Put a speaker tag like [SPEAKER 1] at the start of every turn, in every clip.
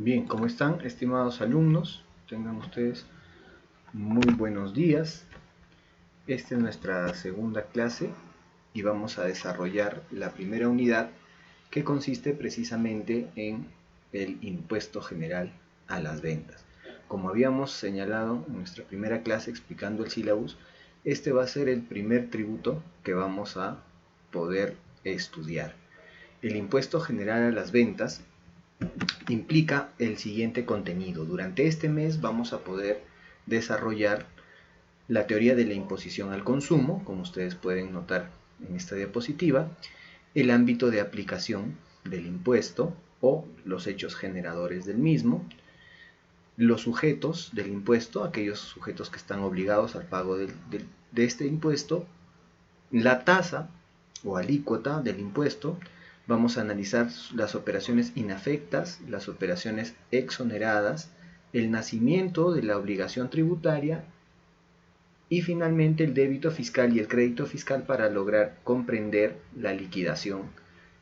[SPEAKER 1] Bien, ¿cómo están, estimados alumnos? Tengan ustedes muy buenos días. Esta es nuestra segunda clase y vamos a desarrollar la primera unidad, que consiste precisamente en el impuesto general a las ventas. Como habíamos señalado en nuestra primera clase explicando el sílabus, este va a ser el primer tributo que vamos a poder estudiar. El impuesto general a las ventas implica el siguiente contenido. Durante este mes vamos a poder desarrollar la teoría de la imposición al consumo, como ustedes pueden notar en esta diapositiva, el ámbito de aplicación del impuesto o los hechos generadores del mismo, los sujetos del impuesto, aquellos sujetos que están obligados al pago de este impuesto, la tasa o alícuota del impuesto. Vamos a analizar las operaciones inafectas, las operaciones exoneradas, el nacimiento de la obligación tributaria y finalmente el débito fiscal y el crédito fiscal para lograr comprender la liquidación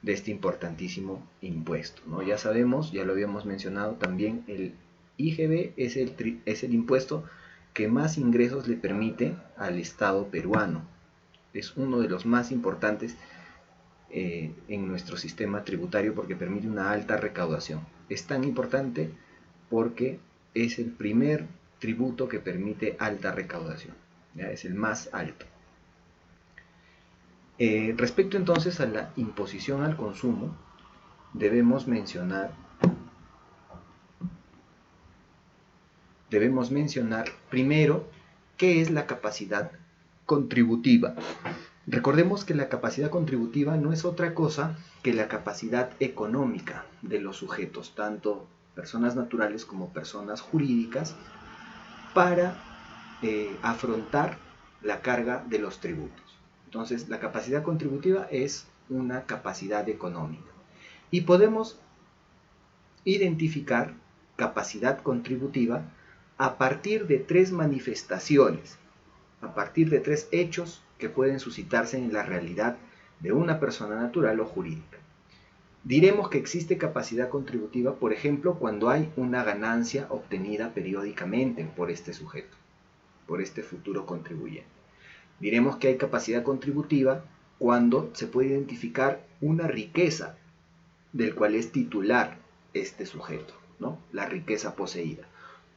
[SPEAKER 1] de este importantísimo impuesto, ¿no? Ya sabemos, ya lo habíamos mencionado también, el IGB es el impuesto que más ingresos le permite al Estado peruano. Es uno de los más importantes en nuestro sistema tributario porque permite una alta recaudación. Es tan importante porque es el primer tributo que permite alta recaudación, ¿ya? Es el más alto. Respecto entonces a la imposición al consumo, debemos mencionar primero qué es la capacidad contributiva. Recordemos que la capacidad contributiva no es otra cosa que la capacidad económica de los sujetos, tanto personas naturales como personas jurídicas, para afrontar la carga de los tributos. Entonces, la capacidad contributiva es una capacidad económica. Y podemos identificar capacidad contributiva a partir de tres manifestaciones, a partir de tres hechos que pueden suscitarse en la realidad de una persona natural o jurídica. Diremos que existe capacidad contributiva, por ejemplo, cuando hay una ganancia obtenida periódicamente por este sujeto, por este futuro contribuyente. Diremos que hay capacidad contributiva cuando se puede identificar una riqueza del cual es titular este sujeto, ¿no? La riqueza poseída.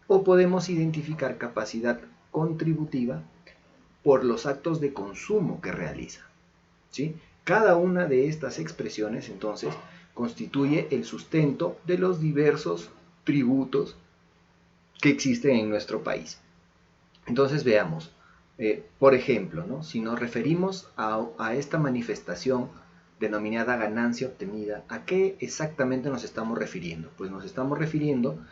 [SPEAKER 1] O podemos identificar capacidad contributiva por los actos de consumo que realiza, ¿sí? Cada una de estas expresiones, entonces, constituye el sustento de los diversos tributos que existen en nuestro país. Entonces, veamos, por ejemplo, ¿no? Si nos referimos a esta manifestación denominada ganancia obtenida, ¿a qué exactamente nos estamos refiriendo? Pues nos estamos refiriendo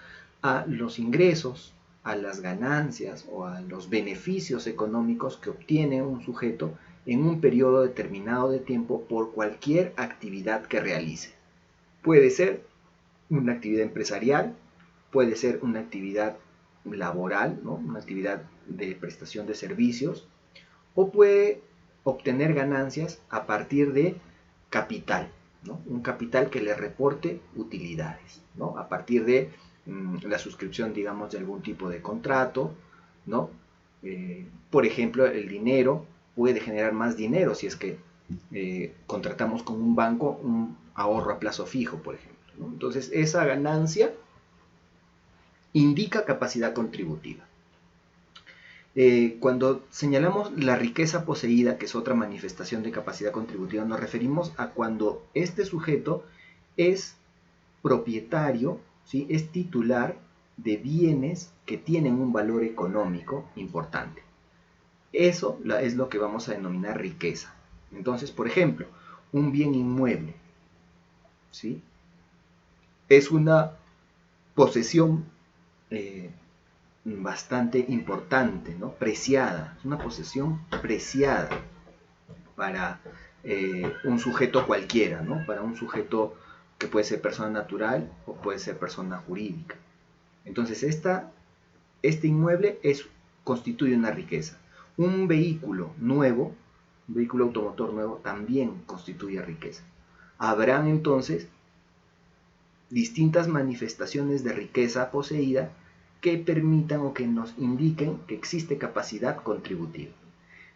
[SPEAKER 1] a los ingresos, a las ganancias o a los beneficios económicos que obtiene un sujeto en un periodo determinado de tiempo por cualquier actividad que realice. Puede ser una actividad empresarial, puede ser una actividad laboral, ¿no? Una actividad de prestación de servicios, o puede obtener ganancias a partir de capital, ¿no? Un capital que le reporte utilidades, ¿no? A partir de la suscripción, digamos, de algún tipo de contrato, ¿no? Por ejemplo, el dinero puede generar más dinero si es que contratamos con un banco un ahorro a plazo fijo, por ejemplo, ¿no? Entonces, esa ganancia indica capacidad contributiva. Cuando señalamos la riqueza poseída, que es otra manifestación de capacidad contributiva, nos referimos a cuando este sujeto es propietario, ¿sí? Es titular de bienes que tienen un valor económico importante. Eso es lo que vamos a denominar riqueza. Entonces, por ejemplo, un bien inmueble, ¿sí? Es una posesión bastante importante, ¿no? Preciada, es una posesión preciada para un sujeto cualquiera, ¿no? Para un sujeto que puede ser persona natural o puede ser persona jurídica. Entonces, este inmueble constituye una riqueza. Un vehículo nuevo, un vehículo automotor nuevo, también constituye riqueza. Habrán entonces distintas manifestaciones de riqueza poseída que permitan o que nos indiquen que existe capacidad contributiva.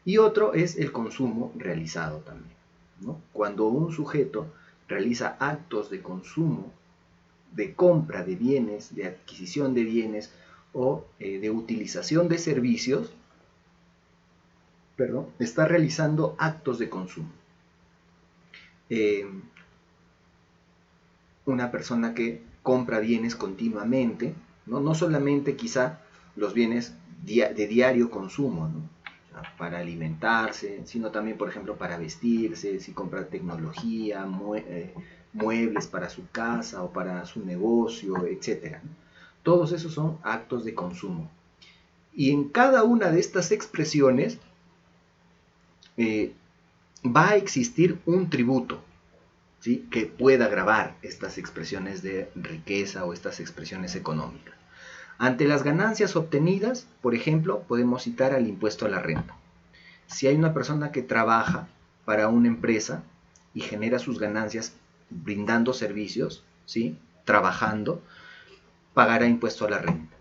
[SPEAKER 1] Y otro es el consumo realizado también, ¿no? Cuando un sujeto realiza actos de consumo, de compra de bienes, de adquisición de bienes o de utilización de servicios, está realizando actos de consumo. Una persona que compra bienes continuamente, no solamente quizá los bienes de diario consumo, ¿no? O sea, para alimentarse, sino también, por ejemplo, para vestirse, si compra tecnología, muebles para su casa o para su negocio, etc. Todos esos son actos de consumo. Y en cada una de estas expresiones va a existir un tributo, ¿sí?, que pueda gravar estas expresiones de riqueza o estas expresiones económicas. Ante las ganancias obtenidas, por ejemplo, podemos citar al impuesto a la renta. Si hay una persona que trabaja para una empresa y genera sus ganancias brindando servicios, ¿sí?, trabajando, pagará impuesto a la renta.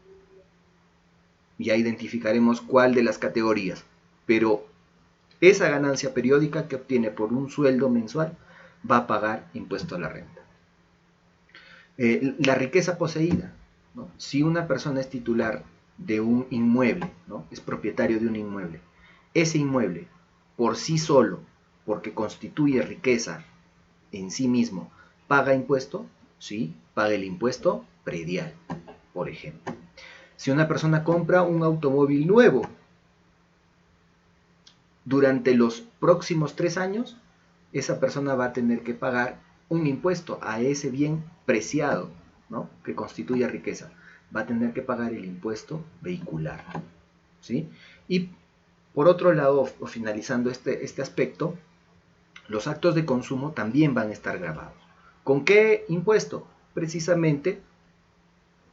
[SPEAKER 1] Ya identificaremos cuál de las categorías, pero esa ganancia periódica que obtiene por un sueldo mensual va a pagar impuesto a la renta. La riqueza poseída, ¿no? Si una persona es titular de un inmueble, ¿no?, es propietario de un inmueble, ese inmueble por sí solo, porque constituye riqueza en sí mismo, ¿paga impuesto? Sí, paga el impuesto predial, por ejemplo. Si una persona compra un automóvil nuevo, durante los próximos 3 años, esa persona va a tener que pagar un impuesto a ese bien preciado, ¿no?, que constituye riqueza. Va a tener que pagar el impuesto vehicular, ¿sí? Y por otro lado, o finalizando este aspecto, los actos de consumo también van a estar grabados. ¿Con qué impuesto? Precisamente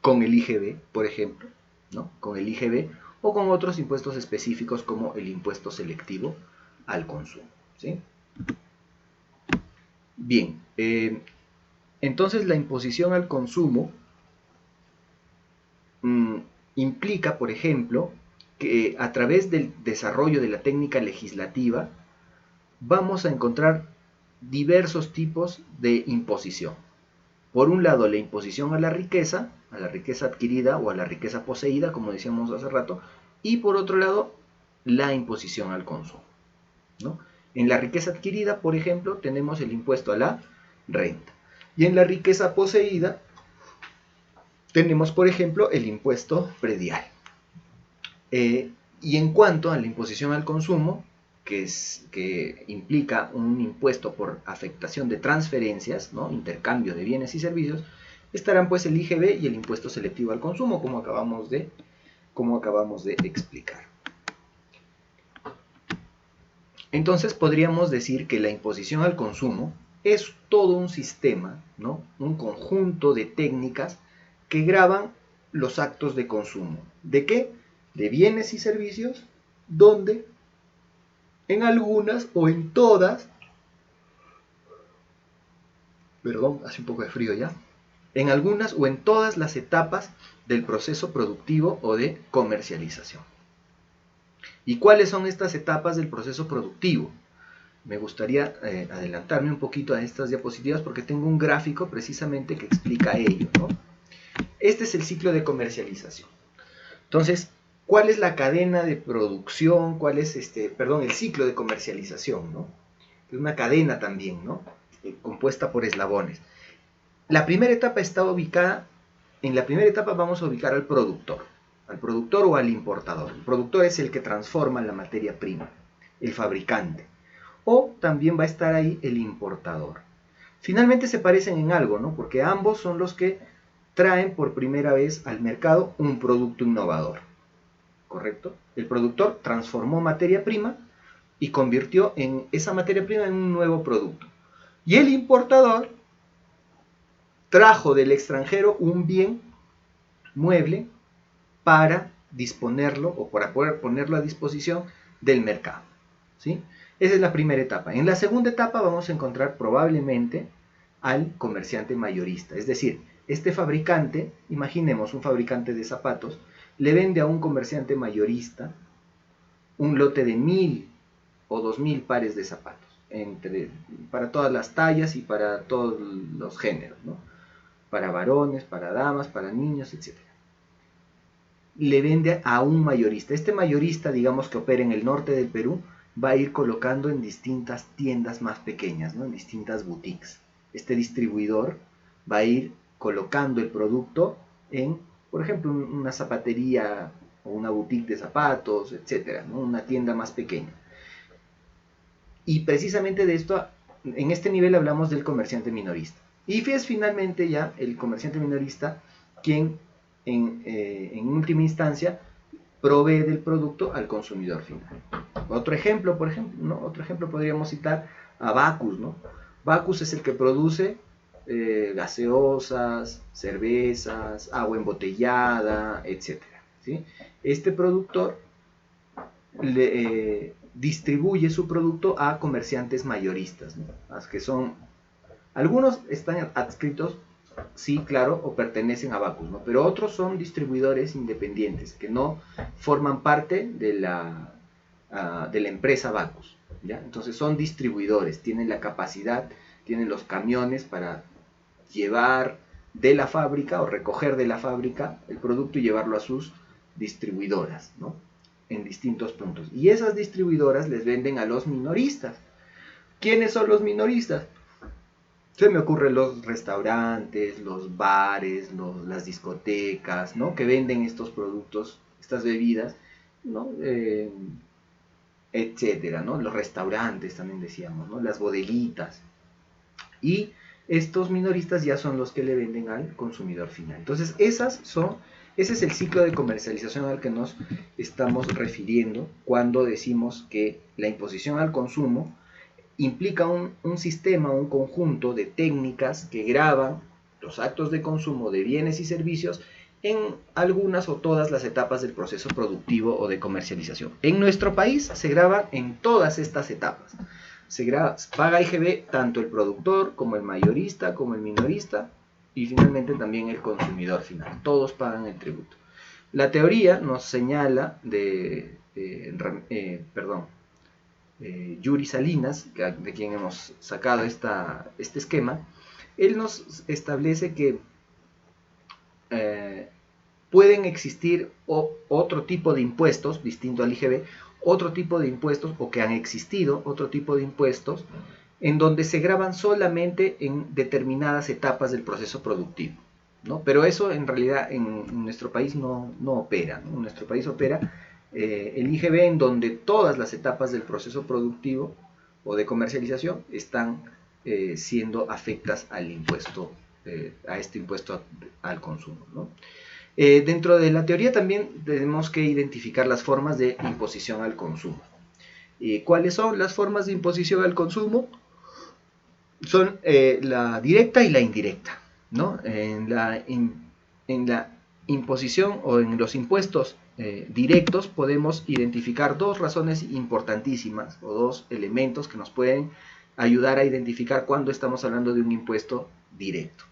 [SPEAKER 1] con el IGB, por ejemplo, ¿no?, con el IGB o con otros impuestos específicos como el impuesto selectivo al consumo, ¿sí? Bien, entonces la imposición al consumo implica, por ejemplo, que a través del desarrollo de la técnica legislativa vamos a encontrar diversos tipos de imposición. Por un lado, la imposición a la riqueza adquirida o a la riqueza poseída, como decíamos hace rato, y por otro lado, la imposición al consumo, ¿no? En la riqueza adquirida, por ejemplo, tenemos el impuesto a la renta. Y en la riqueza poseída tenemos, por ejemplo, el impuesto predial. Y en cuanto a la imposición al consumo, que implica un impuesto por afectación de transferencias, ¿no?, intercambio de bienes y servicios, estarán pues el IGB y el impuesto selectivo al consumo, como acabamos de explicar. Entonces podríamos decir que la imposición al consumo es todo un sistema, ¿no?, un conjunto de técnicas que graban los actos de consumo. ¿De qué? De bienes y servicios, donde en algunas o en todas, hace un poco de frío ya, en algunas o en todas las etapas del proceso productivo o de comercialización. ¿Y cuáles son estas etapas del proceso productivo? Me gustaría adelantarme un poquito a estas diapositivas porque tengo un gráfico precisamente que explica ello, ¿no? Este es el ciclo de comercialización. Entonces, ¿cuál es la cadena de producción? ¿Cuál es el ciclo de comercialización, ¿no? Es una cadena también, ¿no?, compuesta por eslabones. La primera etapa está ubicada, en la primera etapa vamos a ubicar al productor o al importador. El productor es el que transforma la materia prima, el fabricante. O también va a estar ahí el importador. Finalmente se parecen en algo, ¿no?, porque ambos son los que traen por primera vez al mercado un producto innovador, ¿correcto? El productor transformó materia prima y convirtió en esa materia prima en un nuevo producto. Y el importador trajo del extranjero un bien mueble para disponerlo o para poder ponerlo a disposición del mercado, ¿sí? Esa es la primera etapa. En la segunda etapa vamos a encontrar probablemente al comerciante mayorista. Es decir, este fabricante, imaginemos un fabricante de zapatos, le vende a un comerciante mayorista un lote de 1000 o 2000 pares de zapatos, para todas las tallas y para todos los géneros, ¿no? Para varones, para damas, para niños, etc. Le vende a un mayorista. Este mayorista, digamos que opera en el norte del Perú, va a ir colocando en distintas tiendas más pequeñas, ¿no? En distintas boutiques. Este distribuidor va a ir colocando el producto en, por ejemplo, una zapatería o una boutique de zapatos, etcétera, ¿no? Una tienda más pequeña. Y precisamente de esto, en este nivel hablamos del comerciante minorista. Y es finalmente ya el comerciante minorista quien en última instancia provee del producto al consumidor final. Otro ejemplo, por ejemplo, ¿no? Otro ejemplo podríamos citar a Bacus, ¿no? Bacus es el que produce gaseosas, cervezas, agua embotellada, etc. ¿Sí? Este productor distribuye su producto a comerciantes mayoristas, ¿no? Que son, algunos están adscritos, sí, claro, o pertenecen a Bacus, ¿no? Pero otros son distribuidores independientes que no forman parte de la empresa Bacus, ¿ya? Entonces son distribuidores, tienen la capacidad, tienen los camiones para llevar de la fábrica o recoger de la fábrica el producto y llevarlo a sus distribuidoras, ¿no? En distintos puntos. Y esas distribuidoras les venden a los minoristas. ¿Quiénes son los minoristas? Se me ocurren los restaurantes, los bares, las discotecas, ¿no? Que venden estos productos, estas bebidas, ¿no? Etcétera, ¿no? Los restaurantes también decíamos, ¿no? Las bodeguitas. Y estos minoristas ya son los que le venden al consumidor final. Entonces, ese es el ciclo de comercialización al que nos estamos refiriendo cuando decimos que la imposición al consumo implica un sistema, un conjunto de técnicas que graban los actos de consumo de bienes y servicios en algunas o todas las etapas del proceso productivo o de comercialización. En nuestro país se graba en todas estas etapas. Paga IGB tanto el productor como el mayorista, como el minorista y finalmente también el consumidor final. Todos pagan el tributo. La teoría nos señala Yuri Salinas, de quien hemos sacado este esquema. Él nos establece que pueden existir otro tipo de impuestos, distinto al IGB, otro tipo de impuestos, o que han existido otro tipo de impuestos, en donde se graban solamente en determinadas etapas del proceso productivo, ¿no? Pero eso en realidad en nuestro país no opera, ¿no? En nuestro país opera el IGB en donde todas las etapas del proceso productivo o de comercialización están siendo afectas al impuesto, a este impuesto al consumo, ¿no? Dentro de la teoría también tenemos que identificar las formas de imposición al consumo. ¿Cuáles son las formas de imposición al consumo? Son la directa y la indirecta, ¿no? En la imposición o en los impuestos directos podemos identificar dos razones importantísimas o dos elementos que nos pueden ayudar a identificar cuando estamos hablando de un impuesto directo.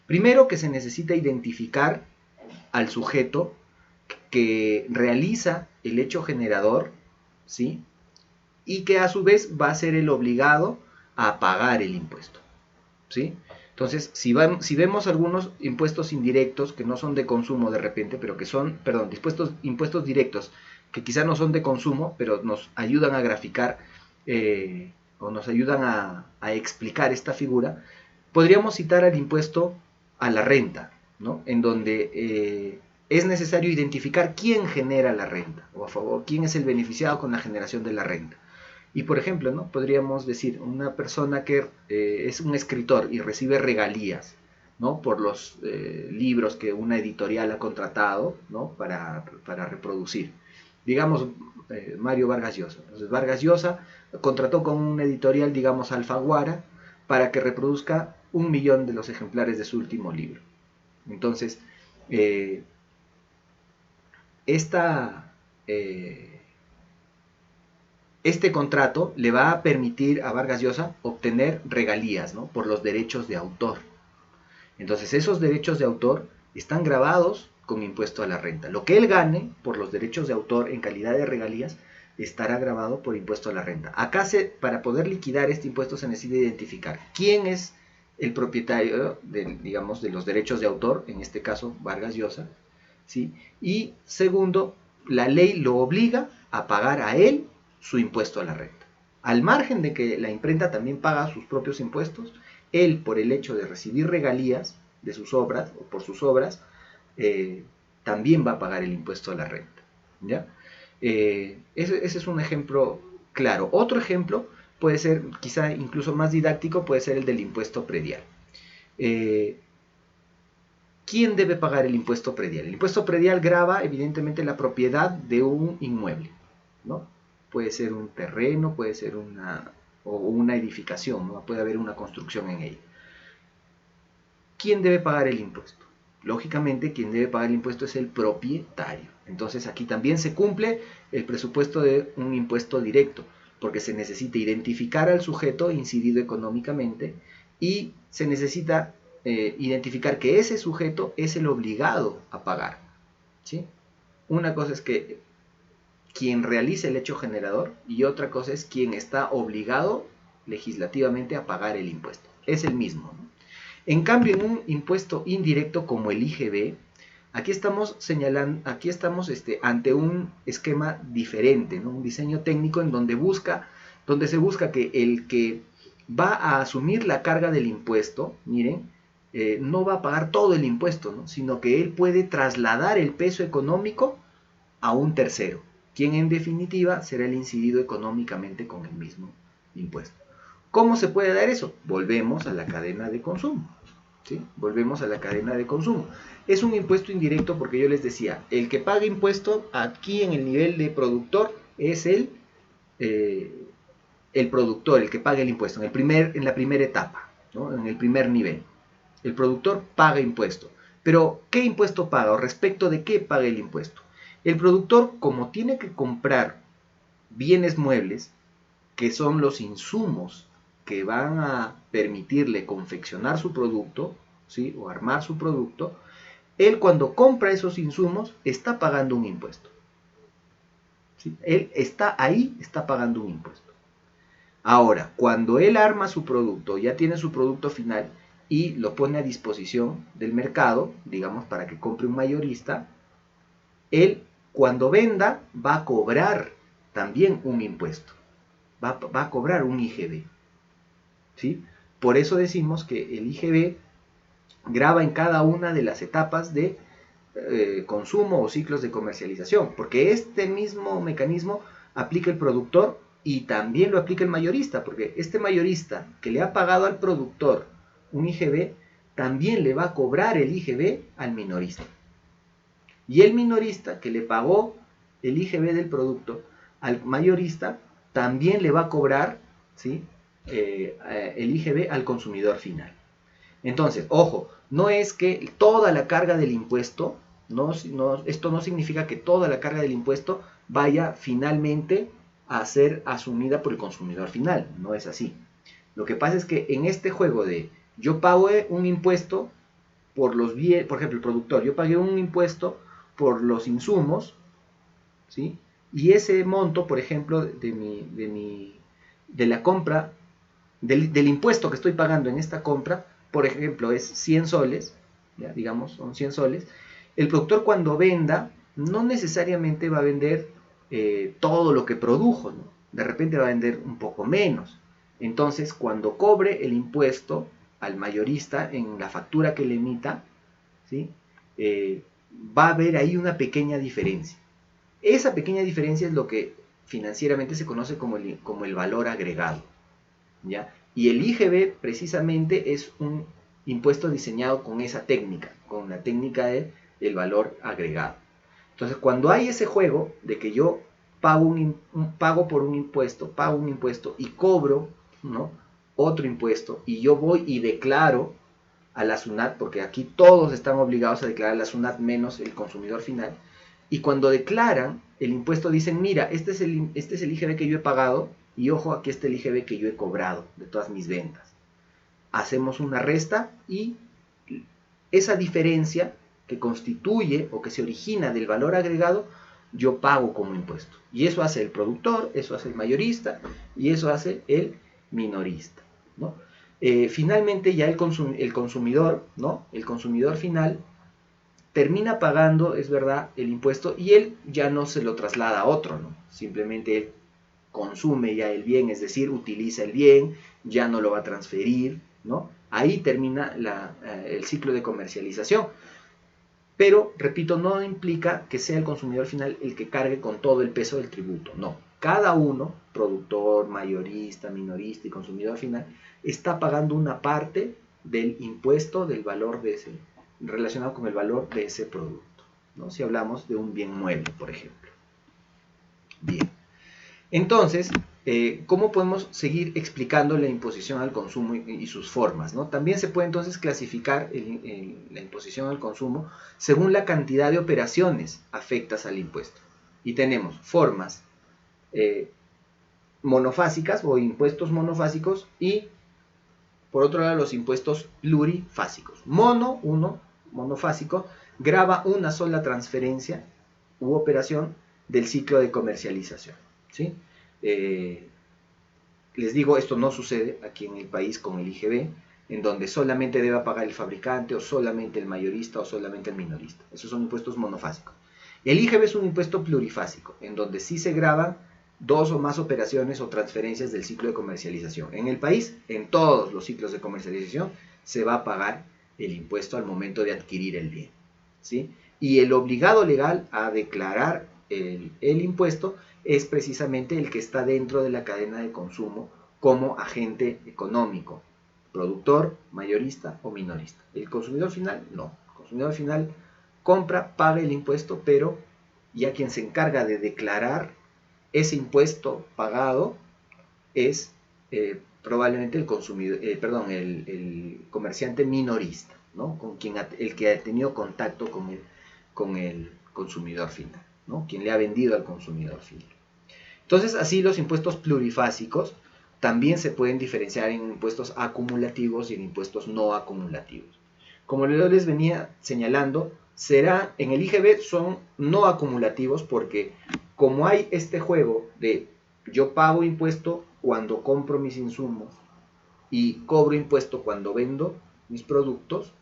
[SPEAKER 1] Primero, que se necesita identificar al sujeto que realiza el hecho generador, ¿sí? Y que a su vez va a ser el obligado a pagar el impuesto, ¿sí? Entonces, si vemos algunos impuestos indirectos que no son de consumo de repente, pero que son, perdón, impuestos directos que quizá no son de consumo, pero nos ayudan a graficar o nos ayudan a explicar esta figura, podríamos citar al impuesto a la renta, ¿no? En donde es necesario identificar quién genera la renta, o quién es el beneficiado con la generación de la renta. Y por ejemplo, ¿no? Podríamos decir, una persona que es un escritor y recibe regalías, ¿no? Por los libros que una editorial ha contratado, ¿no? para reproducir. Digamos, Mario Vargas Llosa. Entonces, Vargas Llosa contrató con una editorial, digamos, Alfaguara, para que reproduzca 1 millón de los ejemplares de su último libro. Entonces, este contrato le va a permitir a Vargas Llosa obtener regalías, ¿no? Por los derechos de autor. Entonces esos derechos de autor están grabados con impuesto a la renta. Lo que él gane por los derechos de autor en calidad de regalías estará grabado por impuesto a la renta. Acá para poder liquidar este impuesto se necesita identificar quién es el propietario digamos, de los derechos de autor, en este caso Vargas Llosa, ¿sí? Y segundo, la ley lo obliga a pagar a él su impuesto a la renta. Al margen de que la imprenta también paga sus propios impuestos, él, por el hecho de recibir regalías de sus obras o por sus obras, también va a pagar el impuesto a la renta, ¿ya? Ese es un ejemplo claro. Otro ejemplo puede ser, quizá incluso más didáctico, puede ser el del impuesto predial. ¿Quién debe pagar el impuesto predial? El impuesto predial grava evidentemente la propiedad de un inmueble, ¿no? Puede ser un terreno, puede ser una edificación, ¿no? Puede haber una construcción en ella. ¿Quién debe pagar el impuesto? Lógicamente, quien debe pagar el impuesto es el propietario. Entonces, aquí también se cumple el presupuesto de un impuesto directo, porque se necesita identificar al sujeto incidido económicamente y se necesita identificar que ese sujeto es el obligado a pagar, ¿sí? Una cosa es que quien realice el hecho generador y otra cosa es quien está obligado legislativamente a pagar el impuesto. Es el mismo, ¿no? En cambio, en un impuesto indirecto como el IGB, aquí estamos ante un esquema diferente, ¿no? Un diseño técnico en donde se busca que el que va a asumir la carga del impuesto, miren, no va a pagar todo el impuesto, ¿no? Sino que él puede trasladar el peso económico a un tercero, quien en definitiva será el incidido económicamente con el mismo impuesto. ¿Cómo se puede dar eso? Volvemos a la cadena de consumo, ¿sí? Volvemos a la cadena de consumo. Es un impuesto indirecto porque yo les decía, el que paga impuesto aquí en el nivel de productor es el productor, el que paga el impuesto, en la primera etapa, ¿no? En el primer nivel. El productor paga impuesto. Pero, ¿qué impuesto paga o respecto de qué paga el impuesto? El productor, como tiene que comprar bienes muebles, que son los insumos que van a permitirle confeccionar su producto, ¿sí? O armar su producto, él cuando compra esos insumos está pagando un impuesto, ¿sí? Él está pagando un impuesto. Ahora, cuando él arma su producto, ya tiene su producto final y lo pone a disposición del mercado, digamos, para que compre un mayorista, él cuando venda va a cobrar también un impuesto, va a cobrar un IGB, ¿sí? Por eso decimos que el IGB grava en cada una de las etapas de consumo o ciclos de comercialización, porque este mismo mecanismo aplica el productor y también lo aplica el mayorista, porque este mayorista que le ha pagado al productor un IGB, también le va a cobrar el IGB al minorista. Y el minorista que le pagó el IGB del producto al mayorista, también le va a cobrar, ¿sí? El IGB al consumidor final. Entonces, ojo, no es que toda la carga del impuesto, esto no significa que toda la carga del impuesto vaya finalmente a ser asumida por el consumidor final, no es así. Lo que pasa es que en este juego de yo pago un impuesto por los bienes, por ejemplo el productor, yo pagué un impuesto por los insumos, ¿sí? Y ese monto, por ejemplo, de la compra, del impuesto que estoy pagando en esta compra, por ejemplo, es 100 soles, ¿ya? Digamos, son 100 soles. El productor cuando venda, no necesariamente va a vender todo lo que produjo, ¿no? De repente va a vender un poco menos. Entonces, cuando cobre el impuesto al mayorista en la factura que le emita, ¿sí? Va a haber ahí una pequeña diferencia. Esa pequeña diferencia es lo que financieramente se conoce como el valor agregado, ¿ya? Y el IGB precisamente es un impuesto diseñado con esa técnica, con la técnica del valor agregado. Entonces, cuando hay ese juego de que yo pago por un impuesto y cobro, ¿no?, otro impuesto, y yo voy y declaro a la SUNAT, porque aquí todos están obligados a declarar a la SUNAT menos el consumidor final, Y cuando declaran el impuesto dicen, mira, este es el IGB que yo he pagado y ojo, aquí está el IGB que yo he cobrado de todas mis ventas. Hacemos una resta y esa diferencia que constituye o que se origina del valor agregado, yo pago como impuesto. Y eso hace el productor, eso hace el mayorista y eso hace el minorista, ¿no? Finalmente ya el consumidor, ¿no? El consumidor final termina pagando, es verdad, el impuesto y él ya no se lo traslada a otro, ¿no? Simplemente él consume ya el bien, es decir, utiliza el bien, ya no lo va a transferir, ¿no? Ahí termina el ciclo de comercialización. Pero, repito, no implica que sea el consumidor final el que cargue con todo el peso del tributo, no. Cada uno, productor, mayorista, minorista y consumidor final, está pagando una parte del impuesto del valor de ese, relacionado con el valor de ese producto, ¿no? Si hablamos de un bien mueble, por ejemplo. Bien. Entonces, ¿cómo podemos seguir explicando la imposición al consumo y sus formas, ¿no? También se puede entonces clasificar la imposición al consumo según la cantidad de operaciones afectas al impuesto. Y tenemos formas monofásicas o impuestos monofásicos y, por otro lado, los impuestos plurifásicos. Monofásico, grava una sola transferencia u operación del ciclo de comercialización, ¿sí? Les digo, esto no sucede aquí en el país con el IGB, en donde solamente debe pagar el fabricante o solamente el mayorista o solamente el minorista. Esos son impuestos monofásicos. El IGB es un impuesto plurifásico, en donde sí se graban dos o más operaciones o transferencias del ciclo de comercialización. En el país, en todos los ciclos de comercialización, se va a pagar el impuesto al momento de adquirir el bien, ¿sí? Y el obligado legal a declarar el impuesto es precisamente el que está dentro de la cadena de consumo como agente económico, productor, mayorista o minorista. El consumidor final, no. El consumidor final compra, paga el impuesto, pero ya quien se encarga de declarar ese impuesto pagado es probablemente el consumidor, el comerciante minorista, ¿no? El que ha tenido contacto con el consumidor final, ¿no? Quien le ha vendido al consumidor final. Entonces, así los impuestos plurifásicos también se pueden diferenciar en impuestos acumulativos y en impuestos no acumulativos. Como les venía señalando, en el IGB son no acumulativos porque como hay este juego de yo pago impuesto cuando compro mis insumos y cobro impuesto cuando vendo mis productos,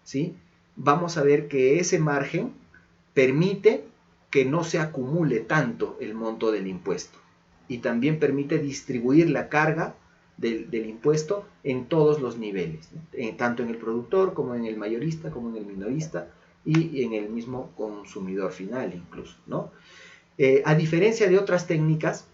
[SPEAKER 1] ¿sí? Vamos a ver que ese margen permite que no se acumule tanto el monto del impuesto y también permite distribuir la carga del impuesto en todos los niveles, ¿no? Tanto en el productor como en el mayorista, como en el minorista y en el mismo consumidor final incluso, ¿no? A diferencia de otras técnicas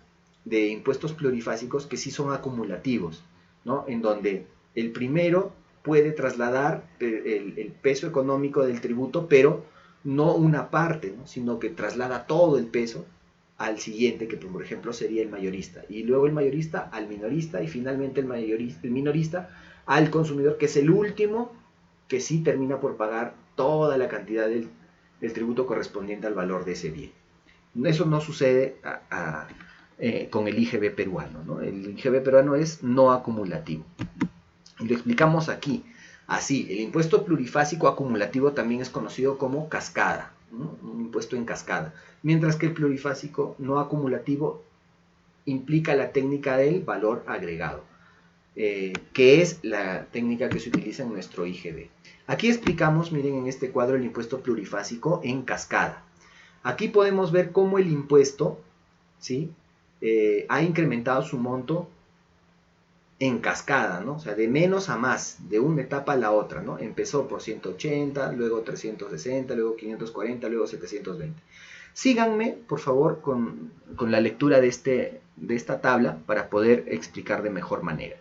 [SPEAKER 1] de impuestos plurifásicos que sí son acumulativos, ¿no? En donde el primero puede trasladar el peso económico del tributo, pero no una parte, ¿no? Sino que traslada todo el peso al siguiente, que por ejemplo sería el mayorista, y luego el mayorista al minorista, y finalmente el minorista al consumidor, que es el último que sí termina por pagar toda la cantidad del tributo correspondiente al valor de ese bien. Eso no sucede con el IGB peruano, ¿no? El IGB peruano es no acumulativo. Y lo explicamos aquí. Así, el impuesto plurifásico acumulativo también es conocido como cascada, ¿no? Un impuesto en cascada. Mientras que el plurifásico no acumulativo implica la técnica del valor agregado, que es la técnica que se utiliza en nuestro IGB. Aquí explicamos, miren en este cuadro, el impuesto plurifásico en cascada. Aquí podemos ver cómo el impuesto, ¿sí? Ha incrementado su monto en cascada, ¿no? O sea, de menos a más, de una etapa a la otra, ¿no? Empezó por 180, luego 360, luego 540, luego 720. Síganme, por favor, con la lectura de esta tabla para poder explicar de mejor manera.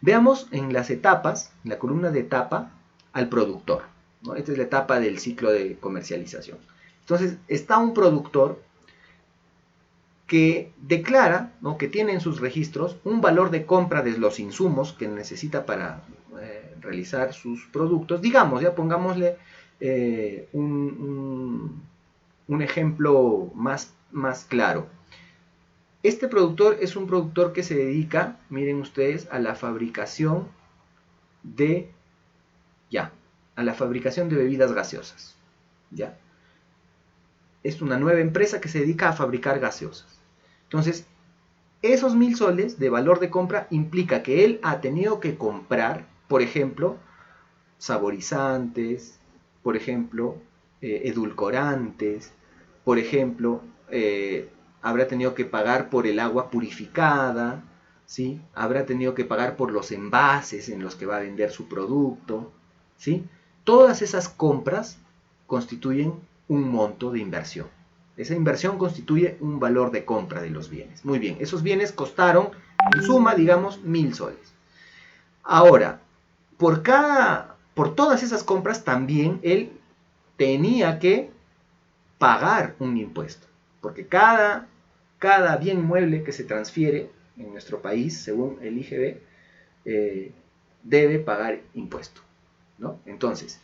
[SPEAKER 1] Veamos en las etapas, en la columna de etapa, al productor, ¿no? Esta es la etapa del ciclo de comercialización. Entonces, está un productor que declara, ¿no? Que tiene en sus registros un valor de compra de los insumos que necesita para realizar sus productos. Digamos, ya pongámosle un un ejemplo más claro. Este productor es un productor que se dedica, miren ustedes, a la fabricación de, a la fabricación de bebidas gaseosas. ¿Ya? Es una nueva empresa que se dedica a fabricar gaseosas. Entonces, esos 1.000 soles de valor de compra implica que él ha tenido que comprar, por ejemplo, saborizantes, por ejemplo, edulcorantes, por ejemplo, habrá tenido que pagar por el agua purificada, ¿sí? Habrá tenido que pagar por los envases en los que va a vender su producto, ¿sí? Todas esas compras constituyen un monto de inversión. Esa inversión constituye un valor de compra de los bienes. Muy bien, esos bienes costaron, en suma, digamos, 1.000 soles. Ahora, por todas esas compras también él tenía que pagar un impuesto, porque cada bien mueble que se transfiere en nuestro país, según el IGB, debe pagar impuesto, ¿no? Entonces,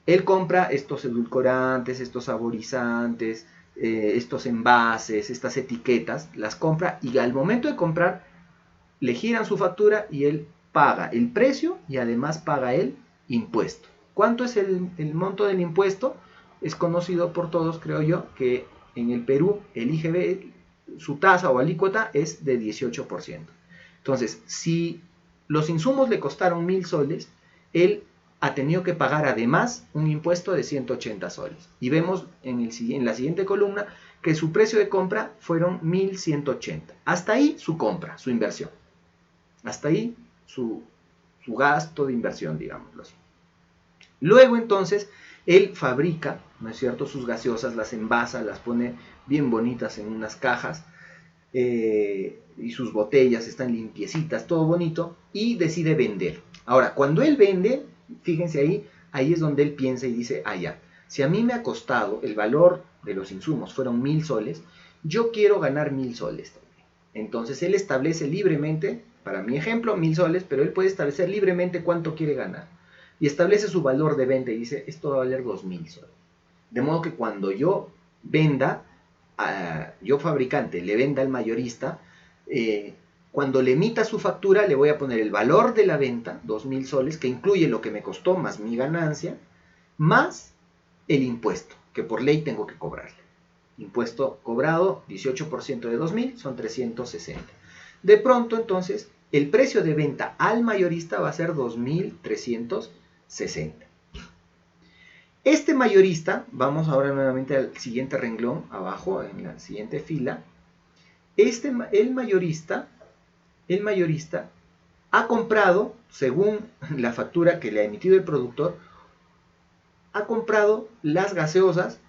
[SPEAKER 1] él compra estos edulcorantes, estos saborizantes, estos envases, estas etiquetas, las compra y al momento de comprar le giran su factura y él paga el precio y además paga el impuesto. ¿Cuánto es el monto del impuesto? Es conocido por todos, creo yo, que en el Perú el IGB, su tasa o alícuota es de 18%. Entonces, si los insumos le costaron 1.000 soles, él ha tenido que pagar además un impuesto de 180 soles. Y vemos en la siguiente columna que su precio de compra fueron 1.180. Hasta ahí su compra, su inversión. Hasta ahí su gasto de inversión, digámoslo así. Luego entonces él fabrica, ¿no es cierto?, sus gaseosas, las envasa, las pone bien bonitas en unas cajas y sus botellas están limpiecitas, todo bonito, y decide vender. Ahora, cuando él vende, fíjense ahí es donde él piensa y dice, ya, si a mí me ha costado el valor de los insumos, fueron 1.000 soles, yo quiero ganar 1.000 soles también. Entonces él establece libremente, para mi ejemplo, 1.000 soles, pero él puede establecer libremente cuánto quiere ganar. Y establece su valor de venta y dice, esto va a valer 2.000 soles. De modo que cuando yo venda, yo fabricante le venda al mayorista, cuando le emita su factura le voy a poner el valor de la venta, 2.000 soles, que incluye lo que me costó más mi ganancia, más el impuesto, que por ley tengo que cobrarle. Impuesto cobrado, 18% de 2.000, son 360. De pronto, entonces, el precio de venta al mayorista va a ser 2.360. Este mayorista, vamos ahora nuevamente al siguiente renglón, abajo, en la siguiente fila. El mayorista ha comprado, según la factura que le ha emitido el productor, ha comprado las gaseosas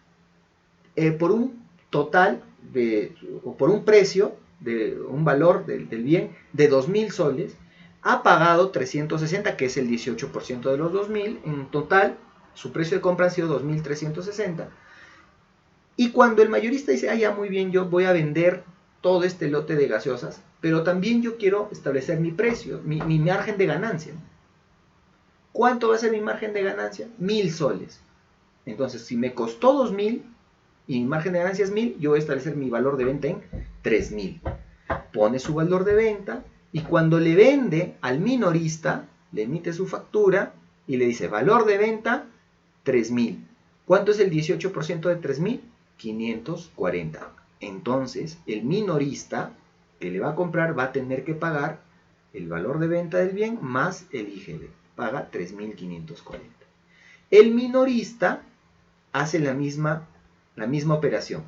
[SPEAKER 1] por un total o por un precio, de un valor del bien de 2.000 soles, ha pagado 360, que es el 18% de los 2.000, en total su precio de compra ha sido 2.360, y cuando el mayorista dice, ya muy bien, yo voy a vender todo este lote de gaseosas, pero también yo quiero establecer mi precio, mi margen de ganancia. ¿Cuánto va a ser mi margen de ganancia? 1.000 soles. Entonces, si me costó 2.000 y mi margen de ganancia es 1.000, yo voy a establecer mi valor de venta en 3.000. Pone su valor de venta y cuando le vende al minorista, le emite su factura y le dice valor de venta 3.000. ¿Cuánto es el 18% de 3.000? 540. Entonces, el minorista que le va a comprar va a tener que pagar el valor de venta del bien más el IGB. Paga 3.540. El minorista hace la misma operación.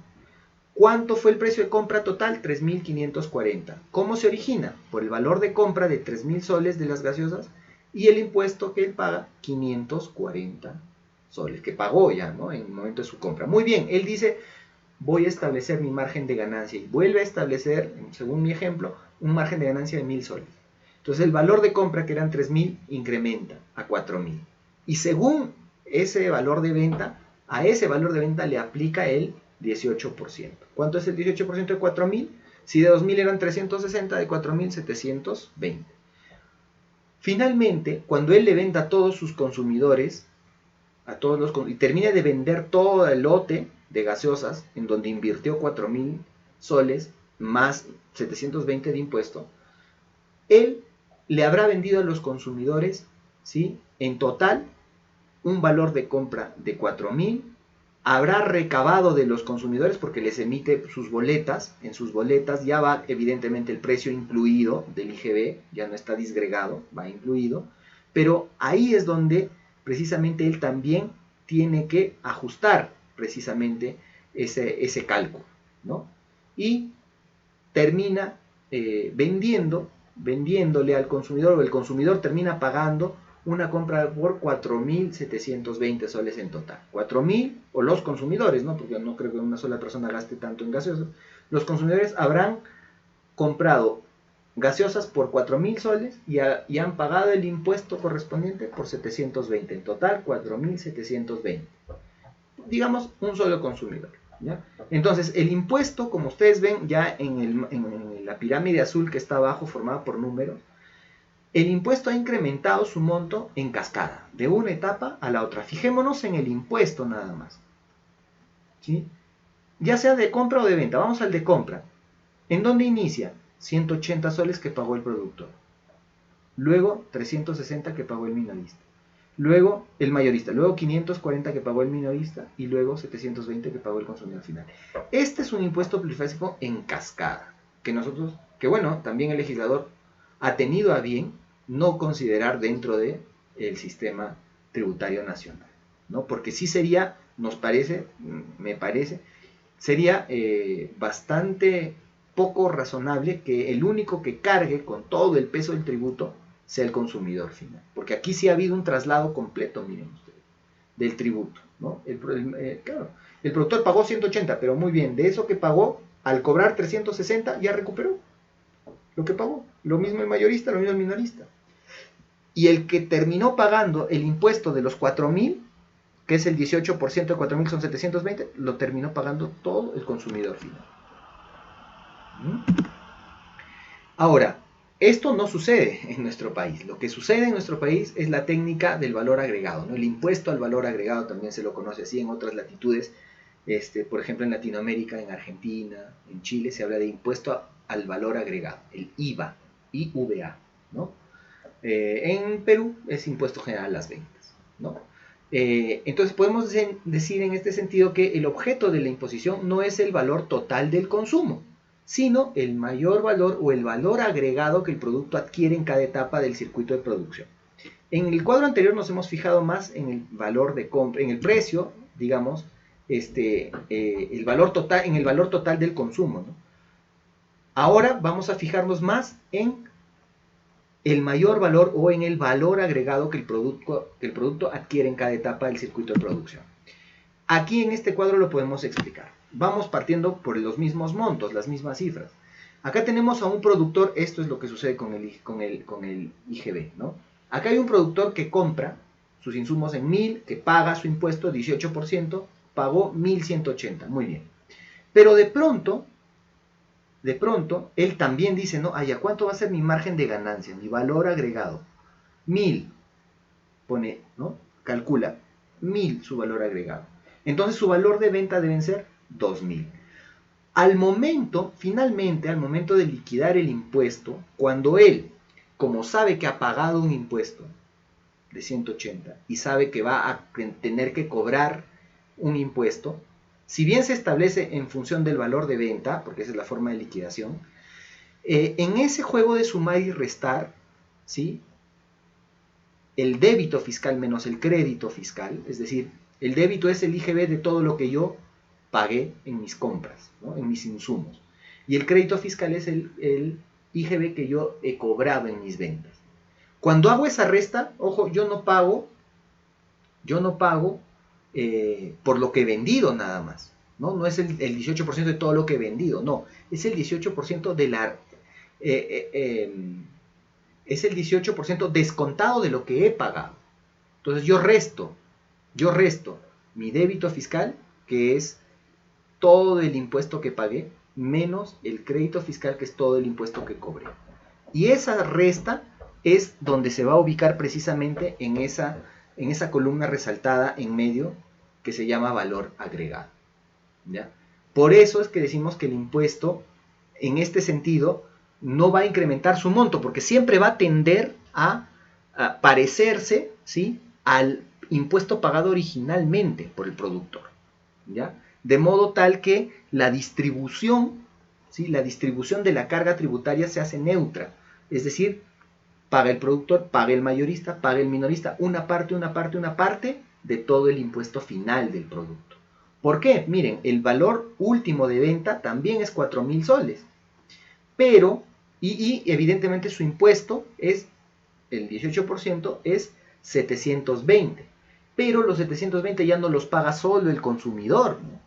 [SPEAKER 1] ¿Cuánto fue el precio de compra total? 3.540. ¿Cómo se origina? Por el valor de compra de 3.000 soles de las gaseosas y el impuesto que él paga, 540 soles, que pagó ya, ¿no?, en el momento de su compra. Muy bien, él dice, voy a establecer mi margen de ganancia y vuelve a establecer, según mi ejemplo, un margen de ganancia de 1.000 soles. Entonces el valor de compra, que eran 3.000, incrementa a 4.000. Y según ese valor de venta, a ese valor de venta le aplica el 18%. ¿Cuánto es el 18% de 4.000? Si de 2.000 eran 360, de 4.000, 720. Finalmente, cuando él le venda a todos sus consumidores, y termine de vender todo el lote, de gaseosas, en donde invirtió 4.000 soles más 720 de impuesto, él le habrá vendido a los consumidores, ¿sí?, en total un valor de compra de 4.000, habrá recabado de los consumidores porque les emite sus boletas, en sus boletas ya va evidentemente el precio incluido del IGB, ya no está disgregado, va incluido, pero ahí es donde precisamente él también tiene que ajustar precisamente ese cálculo, ¿no? Y termina vendiéndole al consumidor, o el consumidor termina pagando una compra por 4.720 soles en total. 4.000, o los consumidores, ¿no?, porque no creo que una sola persona gaste tanto en gaseosas. Los consumidores habrán comprado gaseosas por 4.000 soles y han pagado el impuesto correspondiente por 720. En total, 4.720. Digamos, un solo consumidor, ¿ya? Entonces, el impuesto, como ustedes ven ya en la pirámide azul que está abajo, formada por números, el impuesto ha incrementado su monto en cascada, de una etapa a la otra. Fijémonos en el impuesto nada más, ¿sí?, ya sea de compra o de venta. Vamos al de compra. ¿En dónde inicia? 180 soles que pagó el productor. Luego 360 que pagó el minorista. Luego el mayorista. Luego 540 que pagó el minorista. Y luego 720 que pagó el consumidor final. Este es un impuesto polifásico en cascada. Que bueno, también el legislador ha tenido a bien no considerar dentro del sistema tributario nacional, ¿no? Porque sí sería, me parece, sería bastante poco razonable que el único que cargue con todo el peso del tributo sea el consumidor final. Porque aquí sí ha habido un traslado completo, miren ustedes, del tributo, ¿no? Claro, el productor pagó 180, pero muy bien, de eso que pagó, al cobrar 360 ya recuperó lo que pagó. Lo mismo el mayorista, lo mismo el minorista. Y el que terminó pagando el impuesto de los 4.000, que es el 18% de 4.000 son 720, lo terminó pagando todo el consumidor final. Ahora, esto no sucede en nuestro país. Lo que sucede en nuestro país es la técnica del valor agregado, ¿no? El impuesto al valor agregado también se lo conoce así en otras latitudes. Por ejemplo, en Latinoamérica, en Argentina, en Chile, se habla de impuesto al valor agregado, el IVA, IVA, ¿no? En Perú es impuesto general a las ventas, ¿no? Entonces podemos decir en este sentido que el objeto de la imposición no es el valor total del consumo, sino el mayor valor o el valor agregado que el producto adquiere en cada etapa del circuito de producción. En el cuadro anterior nos hemos fijado más en el valor de compra, en el precio, digamos, el valor total del consumo, ¿no? Ahora vamos a fijarnos más en el mayor valor o en el valor agregado que el producto adquiere en cada etapa del circuito de producción. Aquí en este cuadro lo podemos explicar. Vamos partiendo por los mismos montos, las mismas cifras. Acá tenemos a un productor, esto es lo que sucede con el IGB, ¿no? Acá hay un productor que compra sus insumos en 1.000, que paga su impuesto 18%, pagó 1.180, muy bien. Pero de pronto, él también dice, ¿no? ¿A cuánto va a ser mi margen de ganancia, mi valor agregado? 1.000, pone, ¿no? Calcula, 1.000 su valor agregado. Entonces su valor de venta deben ser 2.000. Finalmente, al momento de liquidar el impuesto, cuando él, como sabe que ha pagado un impuesto de 180 y sabe que va a tener que cobrar un impuesto, si bien se establece en función del valor de venta, porque esa es la forma de liquidación, en ese juego de sumar y restar, ¿sí?, el débito fiscal menos el crédito fiscal, es decir, el débito es el IGB de todo lo que yo pagué en mis compras, ¿no?, en mis insumos, y el crédito fiscal es el IGB que yo he cobrado en mis ventas. Cuando hago esa resta, ojo, yo no pago por lo que he vendido nada más, ¿no? No es el 18% de todo lo que he vendido, no, es el 18% de es el 18% descontado de lo que he pagado. Entonces yo resto mi débito fiscal, que es todo el impuesto que pagué, menos el crédito fiscal, que es todo el impuesto que cobré. Y esa resta es donde se va a ubicar precisamente en esa columna resaltada en medio, que se llama valor agregado. ¿ya? Por eso es que decimos que el impuesto, en este sentido, no va a incrementar su monto, porque siempre va a tender a parecerse, ¿sí?, al impuesto pagado originalmente por el productor, ¿ya? De modo tal que la distribución, ¿sí?, la distribución de la carga tributaria se hace neutra, es decir, paga el productor, paga el mayorista, paga el minorista, una parte de todo el impuesto final del producto. ¿Por qué? Miren, el valor último de venta también es 4.000 soles, pero, y evidentemente su impuesto es, el 18% es 720, pero los 720 ya no los paga solo el consumidor, ¿no?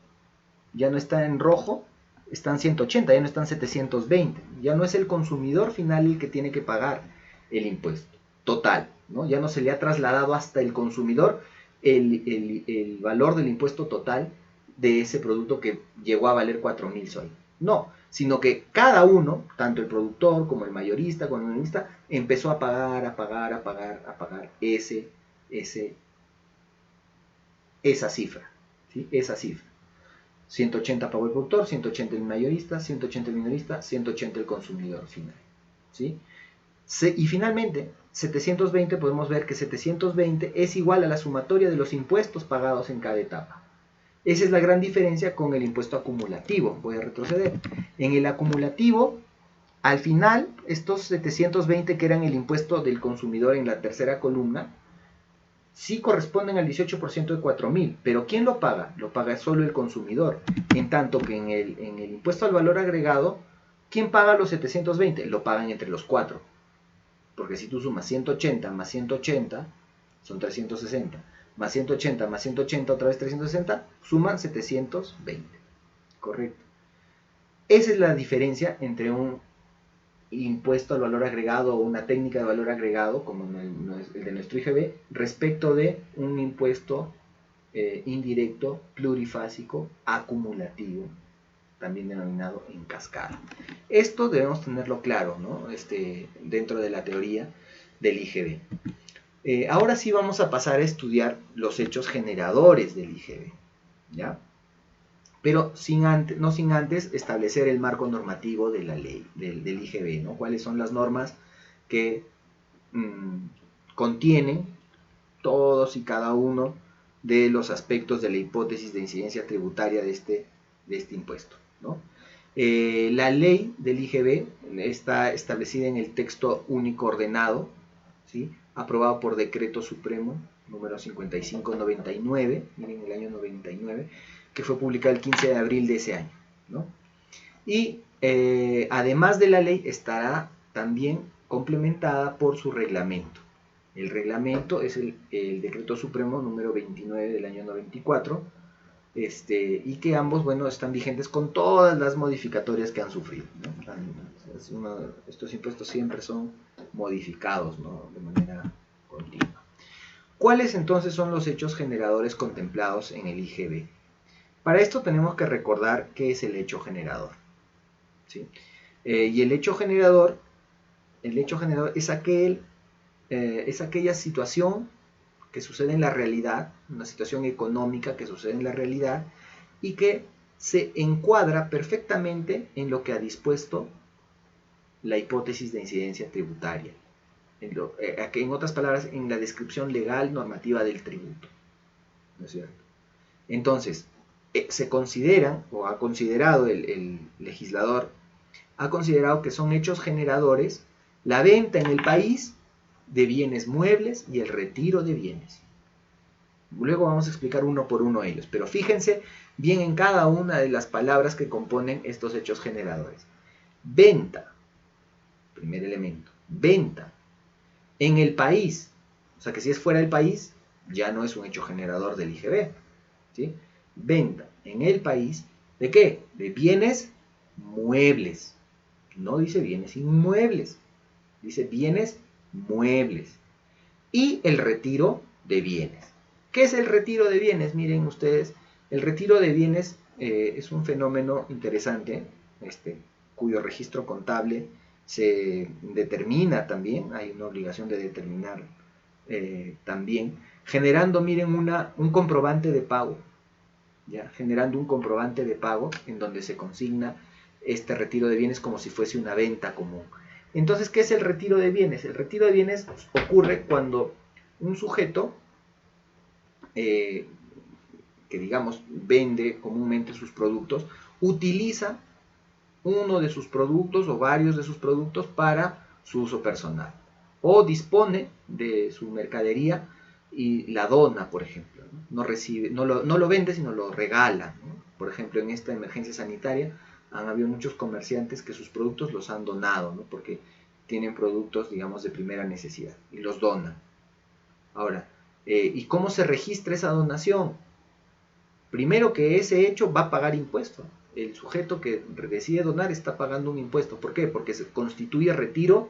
[SPEAKER 1] Ya no está en rojo, están 180, ya no están 720, ya no es el consumidor final el que tiene que pagar el impuesto total, ¿no? Ya no se le ha trasladado hasta el consumidor el valor del impuesto total de ese producto que llegó a valer 4.000 soles. No, sino que cada uno, tanto el productor como el mayorista, como el minorista, empezó a pagar esa cifra, ¿sí? Esa cifra. 180 pagó el productor, 180 el mayorista, 180 el minorista, 180 el consumidor final, ¿sí? Y finalmente, 720, podemos ver que 720 es igual a la sumatoria de los impuestos pagados en cada etapa. Esa es la gran diferencia con el impuesto acumulativo. Voy a retroceder. En el acumulativo, al final, estos 720 que eran el impuesto del consumidor en la tercera columna, sí corresponden al 18% de 4.000, pero ¿quién lo paga? Lo paga solo el consumidor. En tanto que en el impuesto al valor agregado, ¿quién paga los 720? Lo pagan entre los cuatro. Porque si tú sumas 180 más 180, son 360. Más 180 más 180, otra vez 360, suman 720. Correcto. Esa es la diferencia entre un impuesto al valor agregado o una técnica de valor agregado, como el de nuestro IGB, respecto de un impuesto indirecto, plurifásico, acumulativo, también denominado en cascada. Esto debemos tenerlo claro, ¿no? Dentro de la teoría del IGB. Ahora sí vamos a pasar a estudiar los hechos generadores del IGB, ¿ya? Pero no sin antes establecer el marco normativo de la ley, del IGB, ¿no? Cuáles son las normas que contienen todos y cada uno de los aspectos de la hipótesis de incidencia tributaria de este impuesto, ¿no? La ley del IGB está establecida en el texto único ordenado, ¿sí?, aprobado por decreto supremo número 5599, miren, el año 99, que fue publicado el 15 de abril de ese año, ¿no? Y además de la ley estará también complementada por su reglamento. El reglamento es el decreto supremo número 29 del año 94, y que ambos, bueno, están vigentes con todas las modificatorias que han sufrido, ¿no? Estos impuestos siempre son modificados, ¿no?, de manera continua. ¿Cuáles entonces son los hechos generadores contemplados en el IGB? Para esto tenemos que recordar qué es el hecho generador, ¿sí? Y el hecho generador es aquella situación que sucede en la realidad, una situación económica que sucede en la realidad y que se encuadra perfectamente en lo que ha dispuesto la hipótesis de incidencia tributaria. En otras palabras, en la descripción legal normativa del tributo, ¿no es cierto? Entonces, se consideran, o ha considerado el legislador, ha considerado que son hechos generadores la venta en el país de bienes muebles y el retiro de bienes. Luego vamos a explicar uno por uno ellos, pero fíjense bien en cada una de las palabras que componen estos hechos generadores. Venta, primer elemento, venta en el país, o sea que si es fuera del país, ya no es un hecho generador del IGB, ¿sí? Venta en el país, ¿de qué? De bienes muebles, no dice bienes inmuebles, dice bienes muebles, y el retiro de bienes. ¿Qué es el retiro de bienes? Miren ustedes, el retiro de bienes es un fenómeno interesante, cuyo registro contable se determina también, hay una obligación de determinar también, generando, miren, un comprobante de pago, ¿ya? Generando un comprobante de pago en donde se consigna este retiro de bienes como si fuese una venta común. Entonces, ¿qué es el retiro de bienes? El retiro de bienes ocurre cuando un sujeto que digamos vende comúnmente sus productos, utiliza uno de sus productos o varios de sus productos para su uso personal, o dispone de su mercadería y la dona, por ejemplo, no recibe, no lo vende, sino lo regala, ¿no? Por ejemplo, en esta emergencia sanitaria han habido muchos comerciantes que sus productos los han donado, ¿no? Porque tienen productos, digamos, de primera necesidad y los donan. Ahora, ¿y cómo se registra esa donación? Primero que ese hecho va a pagar impuesto. El sujeto que decide donar está pagando un impuesto. ¿Por qué? Porque se constituye retiro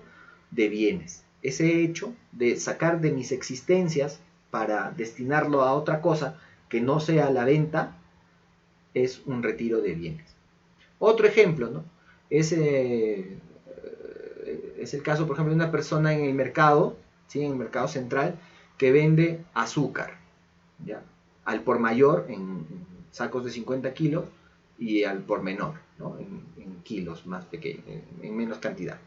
[SPEAKER 1] de bienes. Ese hecho de sacar de mis existencias para destinarlo a otra cosa que no sea la venta es un retiro de bienes. Otro ejemplo, ¿no? Es el caso, por ejemplo, de una persona en el mercado, ¿sí? En el mercado central, que vende azúcar, ¿ya? Al por mayor en sacos de 50 kilos y al por menor, ¿no? en kilos más pequeños, en menos cantidad.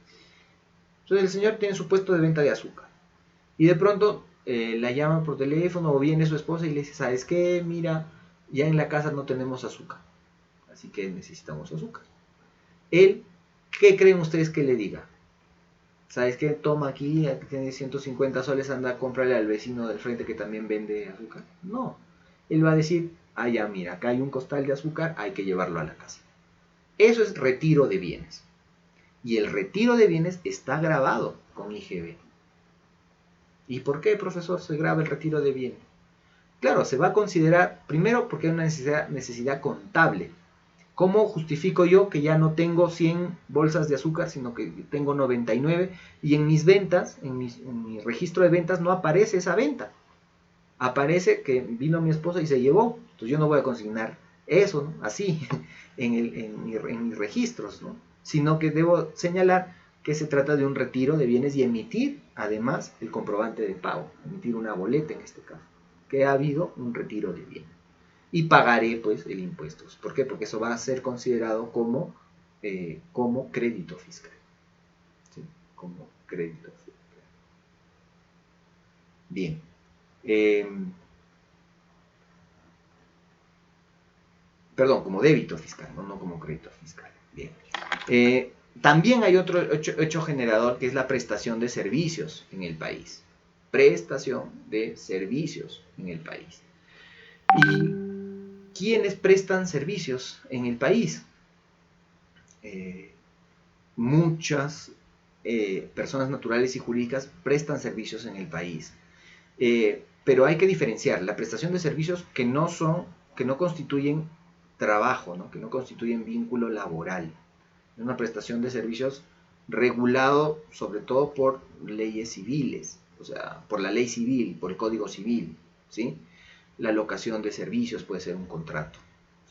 [SPEAKER 1] Entonces el señor tiene su puesto de venta de azúcar y de pronto la llama por teléfono o viene su esposa y le dice, ¿sabes qué? Mira, ya en la casa no tenemos azúcar, así que necesitamos azúcar. Él, ¿qué creen ustedes que le diga? ¿Sabes qué? Toma aquí tiene 150 soles, anda a comprarle al vecino del frente que también vende azúcar. No, él va a decir, ah, ya, mira, acá hay un costal de azúcar, hay que llevarlo a la casa. Eso es retiro de bienes. Y el retiro de bienes está grabado con IGB. ¿Y por qué, profesor, se graba el retiro de bienes? Claro, se va a considerar, primero, porque hay una necesidad contable. ¿Cómo justifico yo que ya no tengo 100 bolsas de azúcar, sino que tengo 99? Y en mis ventas, en mi registro de ventas, no aparece esa venta. Aparece que vino mi esposa y se llevó. Entonces yo no voy a consignar eso, ¿no? Así en mis registros, ¿no? Sino que debo señalar que se trata de un retiro de bienes y emitir además el comprobante de pago, emitir una boleta en este caso, que ha habido un retiro de bienes. Y pagaré pues el impuesto. ¿Por qué? Porque eso va a ser considerado como crédito fiscal. ¿Sí? Como crédito fiscal. Bien. Perdón, como débito fiscal, no como crédito fiscal. Bien. También hay otro hecho generador que es la prestación de servicios en el país. Prestación de servicios en el país. ¿Y quiénes prestan servicios en el país? Muchas personas naturales y jurídicas prestan servicios en el país. Pero hay que diferenciar la prestación de servicios que no constituyen trabajo, ¿no? Que no constituyen vínculo laboral. Es una prestación de servicios regulado sobre todo por leyes civiles, o sea, por la ley civil, por el Código Civil, ¿sí? La locación de servicios puede ser un contrato,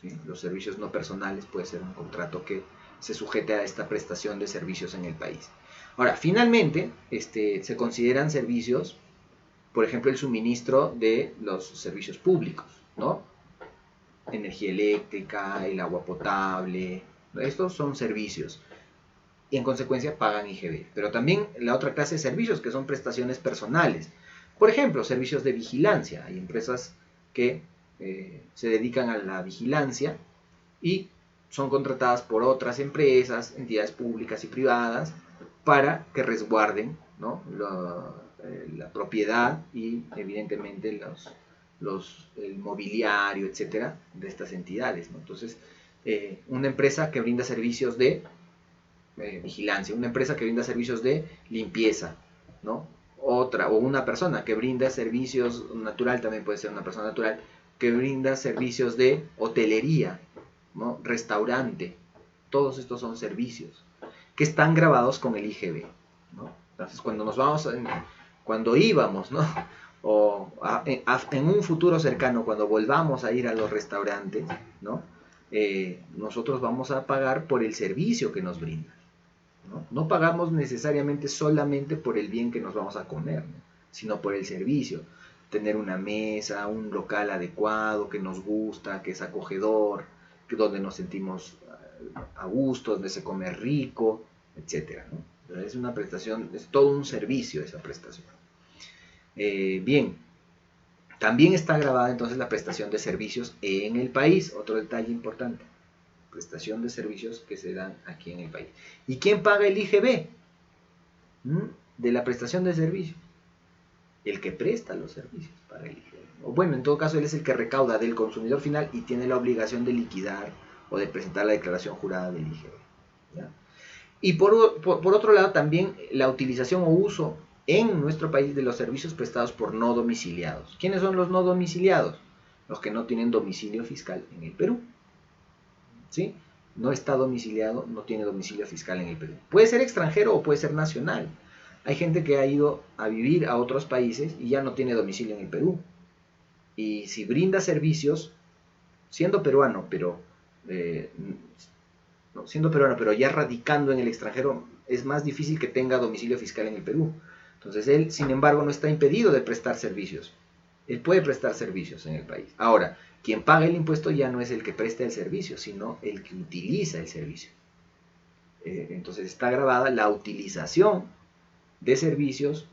[SPEAKER 1] ¿sí? Los servicios no personales puede ser un contrato que se sujete a esta prestación de servicios en el país. Ahora, finalmente, se consideran servicios, por ejemplo, el suministro de los servicios públicos, ¿no? Energía eléctrica, el agua potable, estos son servicios y en consecuencia pagan IGB. Pero también la otra clase de servicios que son prestaciones personales. Por ejemplo, servicios de vigilancia. Hay empresas que se dedican a la vigilancia y son contratadas por otras empresas, entidades públicas y privadas para que resguarden, ¿no? la propiedad y evidentemente el mobiliario, etcétera, de estas entidades, ¿no? Entonces, una empresa que brinda servicios de vigilancia, una empresa que brinda servicios de limpieza, ¿no? Otra, o una persona que brinda servicios natural, también puede ser una persona natural, que brinda servicios de hotelería, ¿no? Restaurante. Todos estos son servicios que están grabados con el IGB, ¿no? Entonces, cuando íbamos, ¿no? O en un futuro cercano, cuando volvamos a ir a los restaurantes, ¿no? Nosotros vamos a pagar por el servicio que nos brindan, ¿no? No pagamos necesariamente solamente por el bien que nos vamos a comer, ¿no? Sino por el servicio. tener una mesa, un local adecuado, que nos gusta, que es acogedor, donde nos sentimos a gusto, donde se come rico, etcétera, ¿no? Es una prestación, es todo un servicio esa prestación. Bien, también está grabada entonces la prestación de servicios en el país, otro detalle importante, prestación de servicios que se dan aquí en el país. ¿Y quién paga el IGB? De la prestación de servicios. El que presta los servicios para el IGB. O bueno, en todo caso, él es el que recauda del consumidor final y tiene la obligación de liquidar o de presentar la declaración jurada del IGB. ¿Ya? Y por otro lado, también la utilización o uso en nuestro país de los servicios prestados por no domiciliados. ¿Quiénes son los no domiciliados? Los que no tienen domicilio fiscal en el Perú. ¿Sí? No está domiciliado, no tiene domicilio fiscal en el Perú. Puede ser extranjero o puede ser nacional. Hay gente que ha ido a vivir a otros países y ya no tiene domicilio en el Perú. Y si brinda servicios, siendo peruano, pero ya radicando en el extranjero, es más difícil que tenga domicilio fiscal en el Perú. Entonces él, sin embargo, no está impedido de prestar servicios. Él puede prestar servicios en el país. Ahora, quien paga el impuesto ya no es el que presta el servicio, sino el que utiliza el servicio. Entonces está grabada la utilización de servicios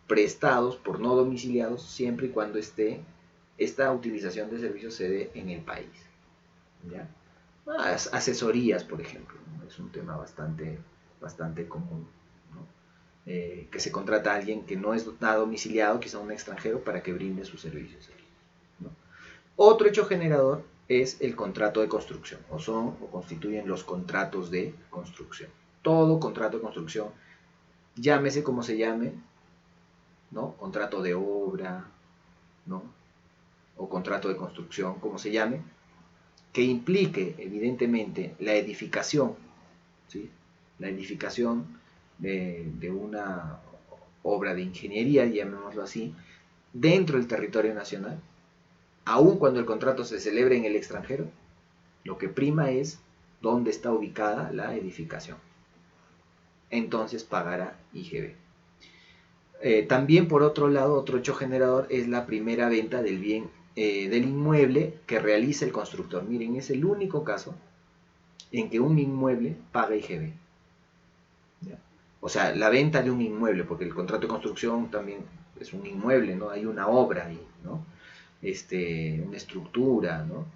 [SPEAKER 1] prestados por no domiciliados siempre y cuando esta utilización de servicios se dé en el país. ¿Ya? Asesorías, por ejemplo, ¿no? Es un tema bastante común, ¿no? Que se contrata a alguien que no es domiciliado, quizá un extranjero, para que brinde sus servicios, ¿no? Otro hecho generador es el contrato de construcción, o constituyen los contratos de construcción. Todo contrato de construcción, llámese como se llame, ¿no? Contrato de obra, ¿no? O contrato de construcción, como se llame, que implique evidentemente la edificación, ¿sí? La edificación de una obra de ingeniería, llamémoslo así, dentro del territorio nacional, aun cuando el contrato se celebre en el extranjero, lo que prima es dónde está ubicada la edificación. Entonces pagará IGB. También, por otro lado, otro hecho generador es la primera venta del bien, del inmueble que realiza el constructor. Miren, es el único caso en que un inmueble paga IGB. ¿Ya? O sea, la venta de un inmueble, porque el contrato de construcción también es un inmueble, ¿no? Hay una obra ahí, ¿no? Una estructura, ¿no?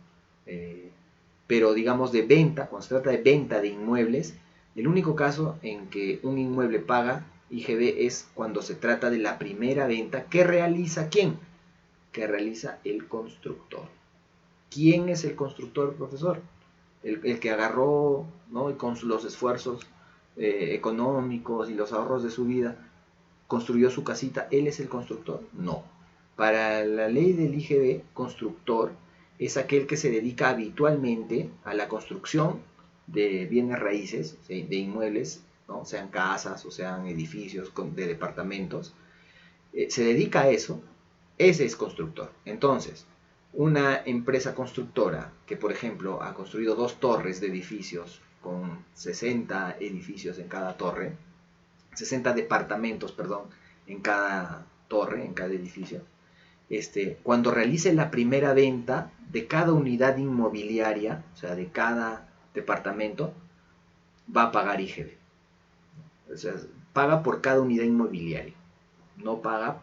[SPEAKER 1] Pero digamos de venta, cuando se trata de venta de inmuebles, el único caso en que un inmueble paga IGB es cuando se trata de la primera venta que realiza ¿quién? Que realiza el constructor. ¿Quién es el constructor, profesor? El que agarró, ¿no? Y con los esfuerzos económicos y los ahorros de su vida construyó su casita, ¿él es el constructor? No. Para la ley del IGB, constructor es aquel que se dedica habitualmente a la construcción de bienes raíces, ¿sí? De inmuebles, ¿no? Sean casas o sean edificios de departamentos, se dedica a eso, ese es constructor. Entonces, una empresa constructora que, por ejemplo, ha construido 2 torres de edificios con 60 edificios en cada torre, 60 departamentos, perdón, en cada torre, en cada edificio, cuando realice la primera venta de cada unidad inmobiliaria, o sea, de cada departamento, va a pagar IGB. O sea, paga por cada unidad inmobiliaria. No paga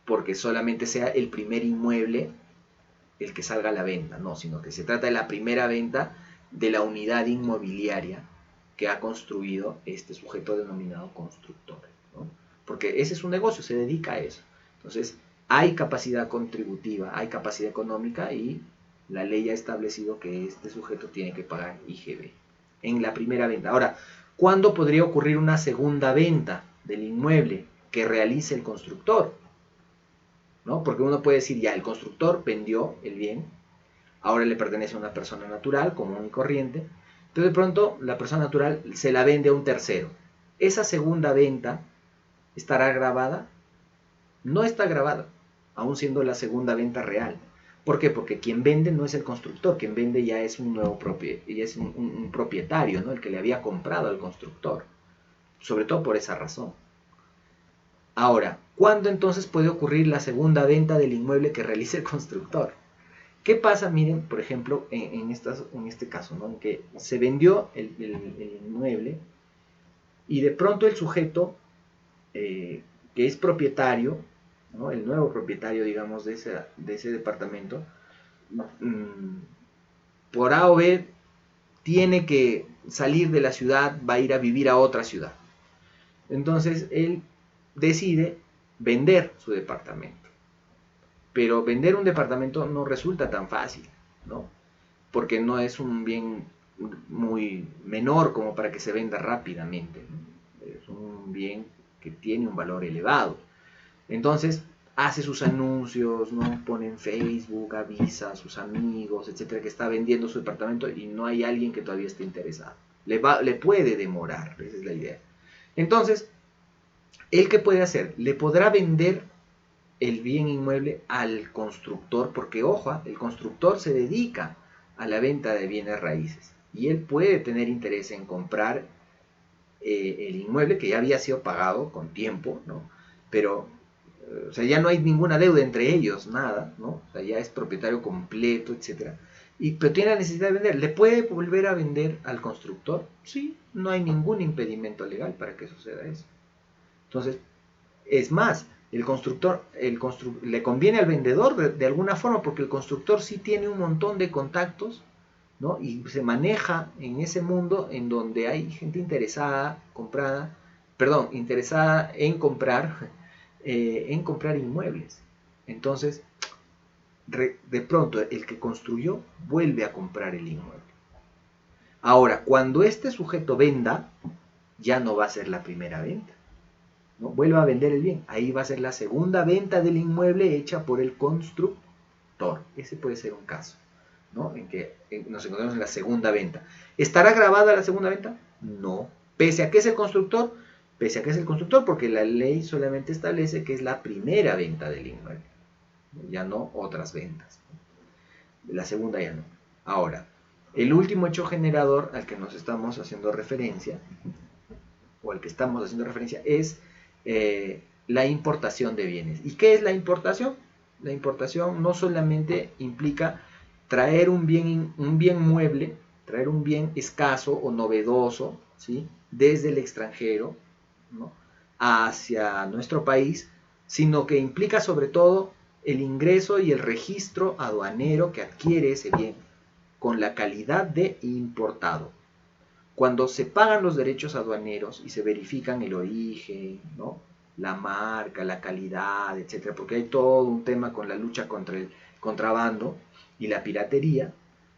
[SPEAKER 1] porque solamente sea el primer inmueble el que salga a la venta, no, sino que se trata de la primera venta de la unidad inmobiliaria que ha construido este sujeto denominado constructor, ¿no? Porque ese es un negocio, se dedica a eso. Entonces, hay capacidad contributiva, hay capacidad económica y la ley ha establecido que este sujeto tiene que pagar IGB en la primera venta. Ahora, ¿cuándo podría ocurrir una segunda venta del inmueble que realice el constructor? ¿No? Porque uno puede decir, ya, el constructor vendió el bien, ahora le pertenece a una persona natural, común y corriente, pero de pronto la persona natural se la vende a un tercero. ¿Esa segunda venta estará grabada? No está grabada, aún siendo la segunda venta real. ¿Por qué? Porque quien vende no es el constructor, quien vende ya es un nuevo un propietario, ¿no? El que le había comprado al constructor, sobre todo por esa razón. Ahora, ¿cuándo entonces puede ocurrir la segunda venta del inmueble que realice el constructor? ¿Qué pasa? Miren, por ejemplo, en este caso, ¿no? En que se vendió el inmueble y de pronto el sujeto que es propietario, ¿no? El nuevo propietario, digamos, de ese departamento, por A o B tiene que salir de la ciudad, va a ir a vivir a otra ciudad. Entonces él decide vender su departamento. Pero vender un departamento no resulta tan fácil, ¿no? Porque no es un bien muy menor como para que se venda rápidamente, ¿no? Es un bien que tiene un valor elevado. Entonces hace sus anuncios, ¿no? Pone en Facebook, avisa a sus amigos, etcétera, que está vendiendo su departamento y no hay alguien que todavía esté interesado. Le puede demorar, esa es la idea. Entonces, ¿él qué puede hacer? Le podrá vender el bien inmueble al constructor, porque ojo, el constructor se dedica a la venta de bienes raíces y él puede tener interés en comprar el inmueble que ya había sido pagado con tiempo, ¿no? Pero o sea, ya no hay ninguna deuda entre ellos, nada, ¿no? O sea, ya es propietario completo, etcétera. Pero tiene la necesidad de vender. ¿Le puede volver a vender al constructor? Sí, no hay ningún impedimento legal para que suceda eso. Entonces, es más, le conviene al vendedor de alguna forma, porque el constructor sí tiene un montón de contactos, ¿no? Y se maneja en ese mundo en donde hay gente interesada, interesada en comprar inmuebles. Entonces, de pronto el que construyó vuelve a comprar el inmueble. Ahora, cuando este sujeto venda, ya no va a ser la primera venta, ¿no? Vuelve a vender el bien. Ahí va a ser la segunda venta del inmueble hecha por el constructor. Ese puede ser un caso, ¿no? En que nos encontramos en la segunda venta. ¿Estará grabada la segunda venta? No. Pese a que es el constructor, porque la ley solamente establece que es la primera venta del inmueble, ya no otras ventas. La segunda ya no. Ahora, el último hecho generador al que nos estamos haciendo referencia, o al que estamos haciendo referencia, es la importación de bienes. ¿Y qué es la importación? La importación no solamente implica traer un bien mueble, traer un bien escaso o novedoso, ¿sí? Desde el extranjero, ¿no? Hacia nuestro país, sino que implica sobre todo el ingreso y el registro aduanero que adquiere ese bien con la calidad de importado. Cuando se pagan los derechos aduaneros y se verifican el origen, ¿no? La marca, la calidad, etcétera, porque hay todo un tema con la lucha contra el contrabando y la piratería.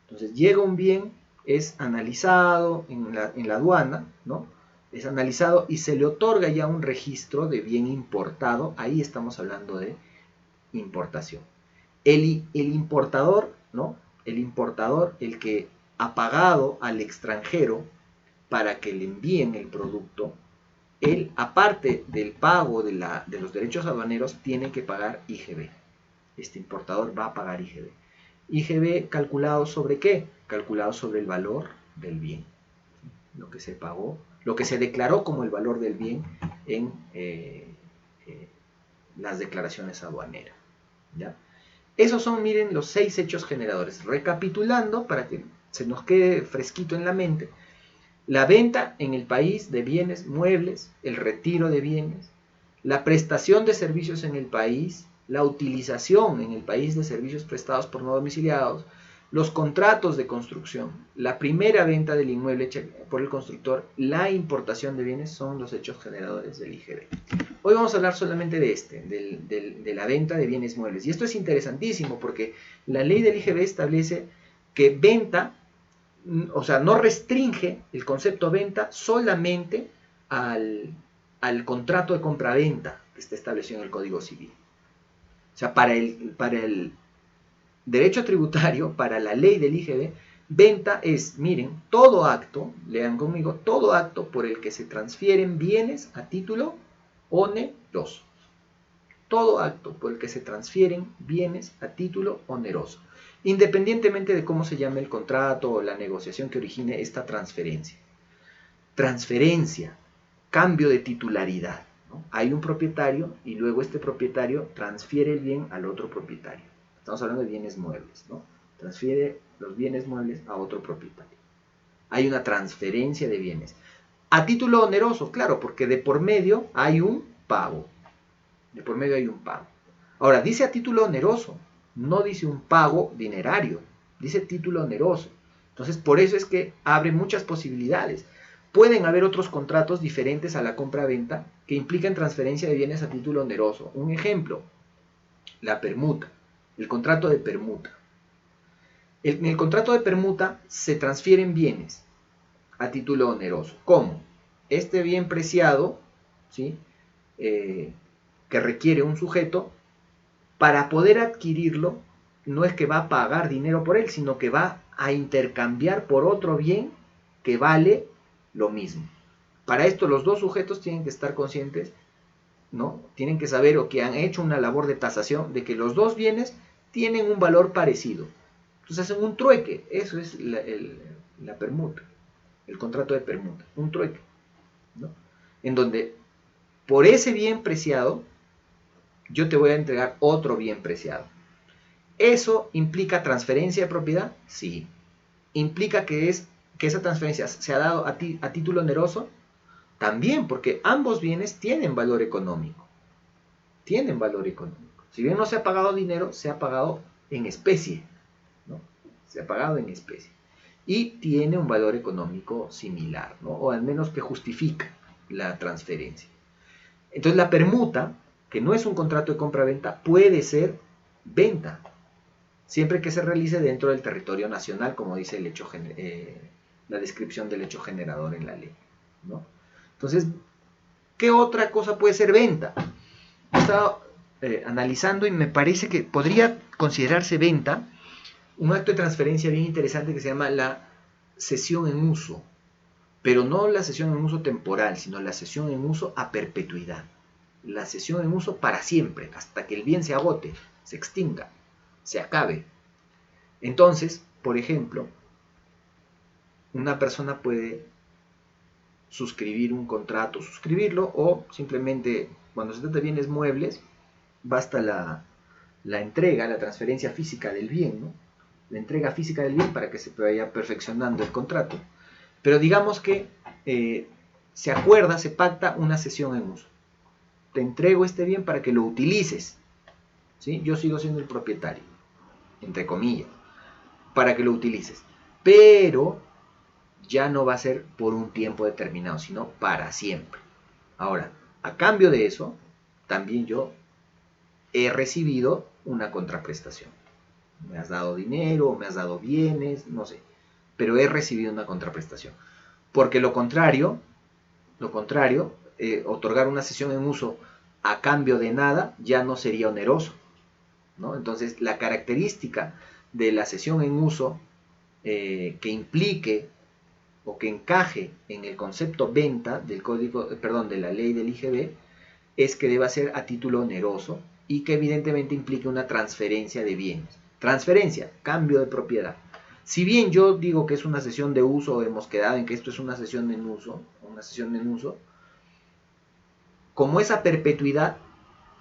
[SPEAKER 1] Entonces llega un bien, es analizado en la aduana, ¿no? Es analizado y se le otorga ya un registro de bien importado. Ahí estamos hablando de importación. El importador, ¿no? El importador, el que ha pagado al extranjero para que le envíen el producto, él, aparte del pago de los derechos aduaneros, tiene que pagar IGB. Este importador va a pagar IGB. IGB calculado sobre qué? Calculado sobre el valor del bien. Lo que se pagó, lo que se declaró como el valor del bien en las declaraciones aduaneras, ¿ya? Esos son, miren, los 6 hechos generadores. Recapitulando, para que se nos quede fresquito en la mente: la venta en el país de bienes muebles, el retiro de bienes, la prestación de servicios en el país, la utilización en el país de servicios prestados por no domiciliados, los contratos de construcción, la primera venta del inmueble hecha por el constructor, la importación de bienes son los hechos generadores del IGB. Hoy vamos a hablar solamente de de la venta de bienes muebles. Y esto es interesantísimo porque la ley del IGB establece que venta, o sea, no restringe el concepto venta solamente al contrato de compraventa que está establecido en el Código Civil. O sea, para el derecho tributario, para la ley del IGB, venta es, miren, todo acto, lean conmigo, todo acto por el que se transfieren bienes a título oneroso. Todo acto por el que se transfieren bienes a título oneroso, independientemente de cómo se llame el contrato o la negociación que origine esta transferencia. Transferencia, cambio de titularidad, ¿no? Hay un propietario y luego este propietario transfiere el bien al otro propietario. Estamos hablando de bienes muebles, ¿no? Transfiere los bienes muebles a otro propietario. Hay una transferencia de bienes. A título oneroso, claro, porque de por medio hay un pago. De por medio hay un pago. Ahora, dice a título oneroso, no dice un pago dinerario, dice título oneroso. Entonces, por eso es que abre muchas posibilidades. Pueden haber otros contratos diferentes a la compra-venta que implican transferencia de bienes a título oneroso. Un ejemplo, la permuta, el contrato de permuta. En el contrato de permuta se transfieren bienes a título oneroso. ¿Cómo? Este bien preciado, ¿sí? Que requiere un sujeto, para poder adquirirlo, no es que va a pagar dinero por él, sino que va a intercambiar por otro bien que vale lo mismo. Para esto los dos sujetos tienen que estar conscientes, ¿no? Tienen que saber o que han hecho una labor de tasación de que los dos bienes tienen un valor parecido. Entonces hacen un trueque, eso es la permuta, el contrato de permuta, un trueque, ¿no? En donde por ese bien preciado yo te voy a entregar otro bien preciado. ¿Eso implica transferencia de propiedad? Sí. ¿Implica que esa transferencia se ha dado a título oneroso? También, porque ambos bienes tienen valor económico. Tienen valor económico. Si bien no se ha pagado dinero, se ha pagado en especie, ¿no? Se ha pagado en especie. Y tiene un valor económico similar, ¿no? O al menos que justifica la transferencia. Entonces la permuta, que no es un contrato de compra-venta, puede ser venta, siempre que se realice dentro del territorio nacional, como dice la descripción del hecho generador en la ley, ¿no? Entonces, ¿qué otra cosa puede ser venta? He estado analizando y me parece que podría considerarse venta un acto de transferencia bien interesante que se llama la cesión en uso, pero no la cesión en uso temporal, sino la cesión en uso a perpetuidad. La cesión en uso para siempre, hasta que el bien se agote, se extinga, se acabe. Entonces, por ejemplo, una persona puede suscribir un contrato, suscribirlo, o simplemente, cuando se trata de bienes muebles, basta la entrega, la transferencia física del bien, ¿no? La entrega física del bien para que se vaya perfeccionando el contrato. Pero digamos que se acuerda, se pacta una cesión en uso. Te entrego este bien para que lo utilices, ¿sí? Yo sigo siendo el propietario, entre comillas, para que lo utilices. Pero ya no va a ser por un tiempo determinado, sino para siempre. Ahora, a cambio de eso, también yo he recibido una contraprestación. Me has dado dinero, me has dado bienes, no sé, pero he recibido una contraprestación. Porque lo contrario, otorgar una cesión en uso a cambio de nada ya no sería oneroso, ¿no? Entonces, la característica de la cesión en uso que implique o que encaje en el concepto venta del de la ley del IGB es que deba ser a título oneroso y que evidentemente implique una transferencia de bienes. Transferencia, cambio de propiedad. Si bien yo digo que es una cesión de uso, hemos quedado en que esto es una cesión en uso, como esa perpetuidad,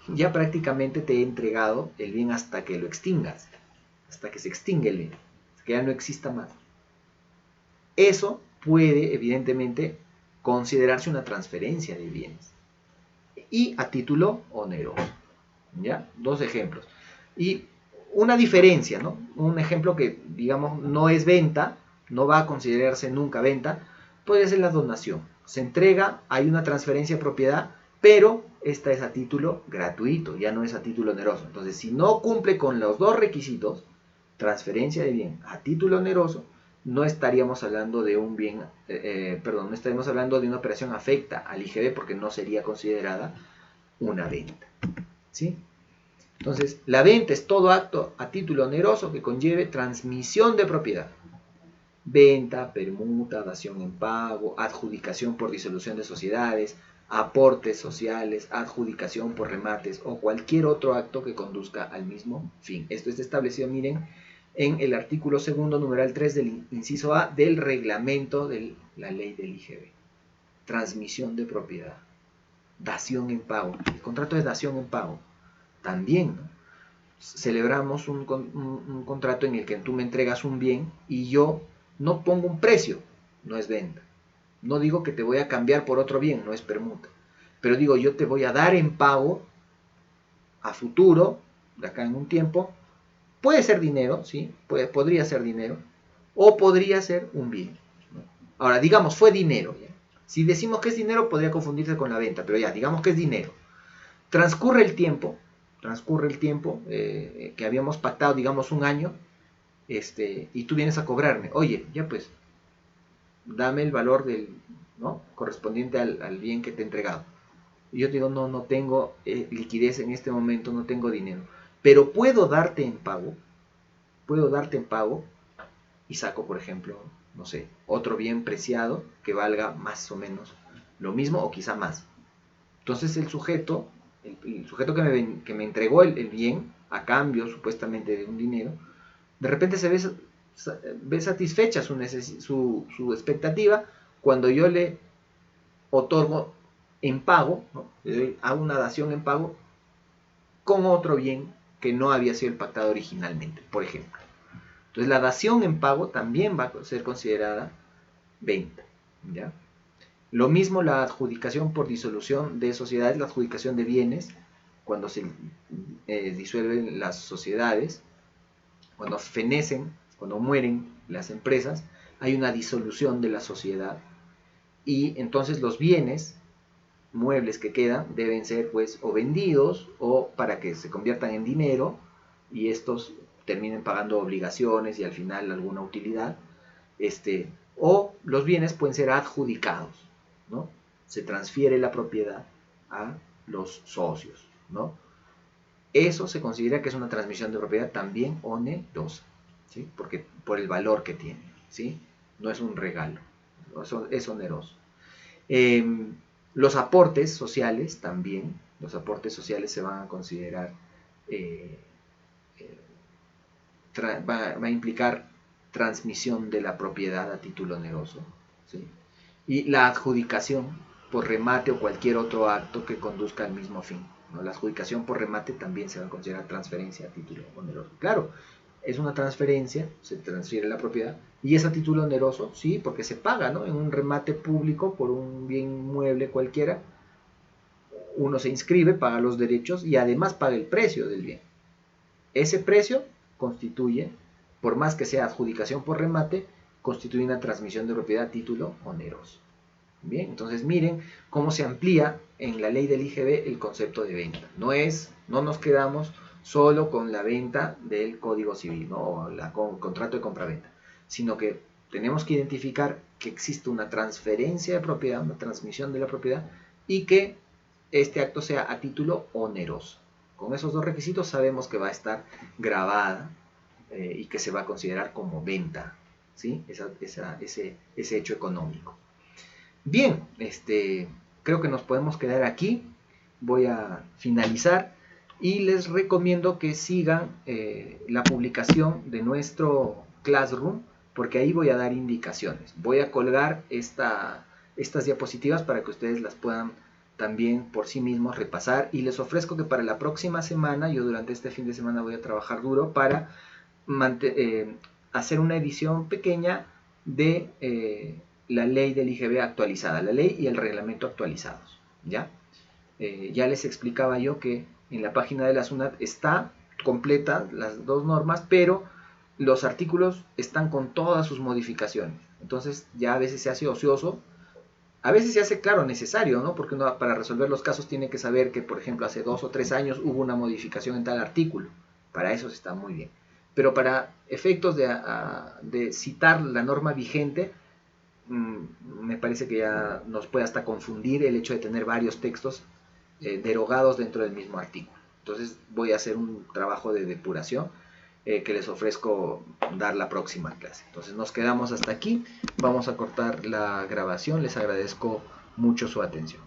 [SPEAKER 1] ya prácticamente te he entregado el bien hasta que lo extingas, hasta que se extingue el bien, hasta que ya no exista más. Eso puede, evidentemente, considerarse una transferencia de bienes. Y a título oneroso. ¿Ya? Dos ejemplos. Y una diferencia, ¿no? Un ejemplo que, digamos, no es venta, no va a considerarse nunca venta, puede ser la donación. Se entrega, hay una transferencia de propiedad, pero esta es a título gratuito, ya no es a título oneroso. Entonces, si no cumple con los dos requisitos, transferencia de bien a título oneroso, no estaríamos hablando de un bien, no estaríamos hablando de una operación afecta al IGB porque no sería considerada una venta, ¿sí? Entonces, la venta es todo acto a título oneroso que conlleve transmisión de propiedad. Venta, permuta, dación en pago, adjudicación por disolución de sociedades, aportes sociales, adjudicación por remates o cualquier otro acto que conduzca al mismo fin. Esto está establecido, miren, en el artículo 2º, numeral 3 del inciso A del reglamento de la ley del IGB. Transmisión de propiedad. dación en pago. El contrato de dación en pago también, ¿no? Celebramos un contrato en el que tú me entregas un bien y yo no pongo un precio, no es venta. No digo que te voy a cambiar por otro bien, no es permuta. Pero digo, yo te voy a dar en pago a futuro, de acá en un tiempo, puede ser dinero, ¿sí? Podría ser dinero, o podría ser un bien, ¿no? Ahora, digamos, fue dinero, ¿ya? Si decimos que es dinero, podría confundirse con la venta, pero ya, digamos que es dinero. Transcurre el tiempo que habíamos pactado, digamos, un año, y tú vienes a cobrarme. Oye, ya pues, dame el valor del, ¿no?, correspondiente al bien que te he entregado. Y yo te digo, no tengo liquidez en este momento, no tengo dinero. Pero puedo darte en pago y saco, por ejemplo, no sé, otro bien preciado que valga más o menos lo mismo o quizá más. Entonces el sujeto que me entregó el bien a cambio supuestamente de un dinero, de repente ve satisfecha su expectativa cuando yo le otorgo en pago, ¿no?, hago una dación en pago con otro bien que no había sido el pactado originalmente, por ejemplo. Entonces la dación en pago también va a ser considerada venta, ¿ya? Lo mismo la adjudicación por disolución de sociedades, la adjudicación de bienes, cuando se disuelven las sociedades, cuando fenecen, cuando mueren las empresas, hay una disolución de la sociedad y entonces los bienes muebles que quedan deben ser pues o vendidos o para que se conviertan en dinero y estos terminen pagando obligaciones y al final alguna utilidad, o los bienes pueden ser adjudicados, ¿no? Se transfiere la propiedad a los socios, ¿no? Eso se considera que es una transmisión de propiedad también onerosa, ¿sí? Porque por el valor que tiene, ¿sí? No es un regalo, es oneroso. Los aportes sociales también, los aportes sociales se van a considerar, va a implicar transmisión de la propiedad a título oneroso, ¿sí? Y la adjudicación por remate o cualquier otro acto que conduzca al mismo fin, ¿no? La adjudicación por remate también se va a considerar transferencia a título oneroso. Claro, es una transferencia, se transfiere la propiedad, y es a título oneroso, sí, porque se paga, ¿no?, en un remate público por un bien mueble cualquiera. Uno se inscribe, paga los derechos y además paga el precio del bien. Ese precio constituye, por más que sea adjudicación por remate, constituye una transmisión de propiedad a título oneroso. Bien, entonces miren cómo se amplía en la ley del IGB el concepto de venta. No nos quedamos solo con la venta del Código Civil, ¿no?, o el contrato de compraventa, sino que tenemos que identificar que existe una transferencia de propiedad, una transmisión de la propiedad, y que este acto sea a título oneroso. Con esos dos requisitos sabemos que va a estar grabada y que se va a considerar como venta, ¿sí? Ese hecho económico. Bien, creo que nos podemos quedar aquí. Voy a finalizar y les recomiendo que sigan la publicación de nuestro Classroom, porque ahí voy a dar indicaciones. Voy a colgar estas diapositivas para que ustedes las puedan también por sí mismos repasar, y les ofrezco que para la próxima semana, yo durante este fin de semana voy a trabajar duro para hacer una edición pequeña de la ley del IGB actualizada, la ley y el reglamento actualizados, ¿ya? Ya les explicaba yo que en la página de la SUNAT está completa las dos normas, pero los artículos están con todas sus modificaciones. Entonces ya a veces se hace ocioso, a veces se hace, claro, necesario, ¿no? Porque uno para resolver los casos tiene que saber que, por ejemplo, hace 2 o 3 años hubo una modificación en tal artículo. Para eso está muy bien. Pero para efectos de citar la norma vigente, me parece que ya nos puede hasta confundir el hecho de tener varios textos derogados dentro del mismo artículo. Entonces voy a hacer un trabajo de depuración que les ofrezco dar la próxima clase. Entonces nos quedamos hasta aquí, vamos a cortar la grabación, les agradezco mucho su atención.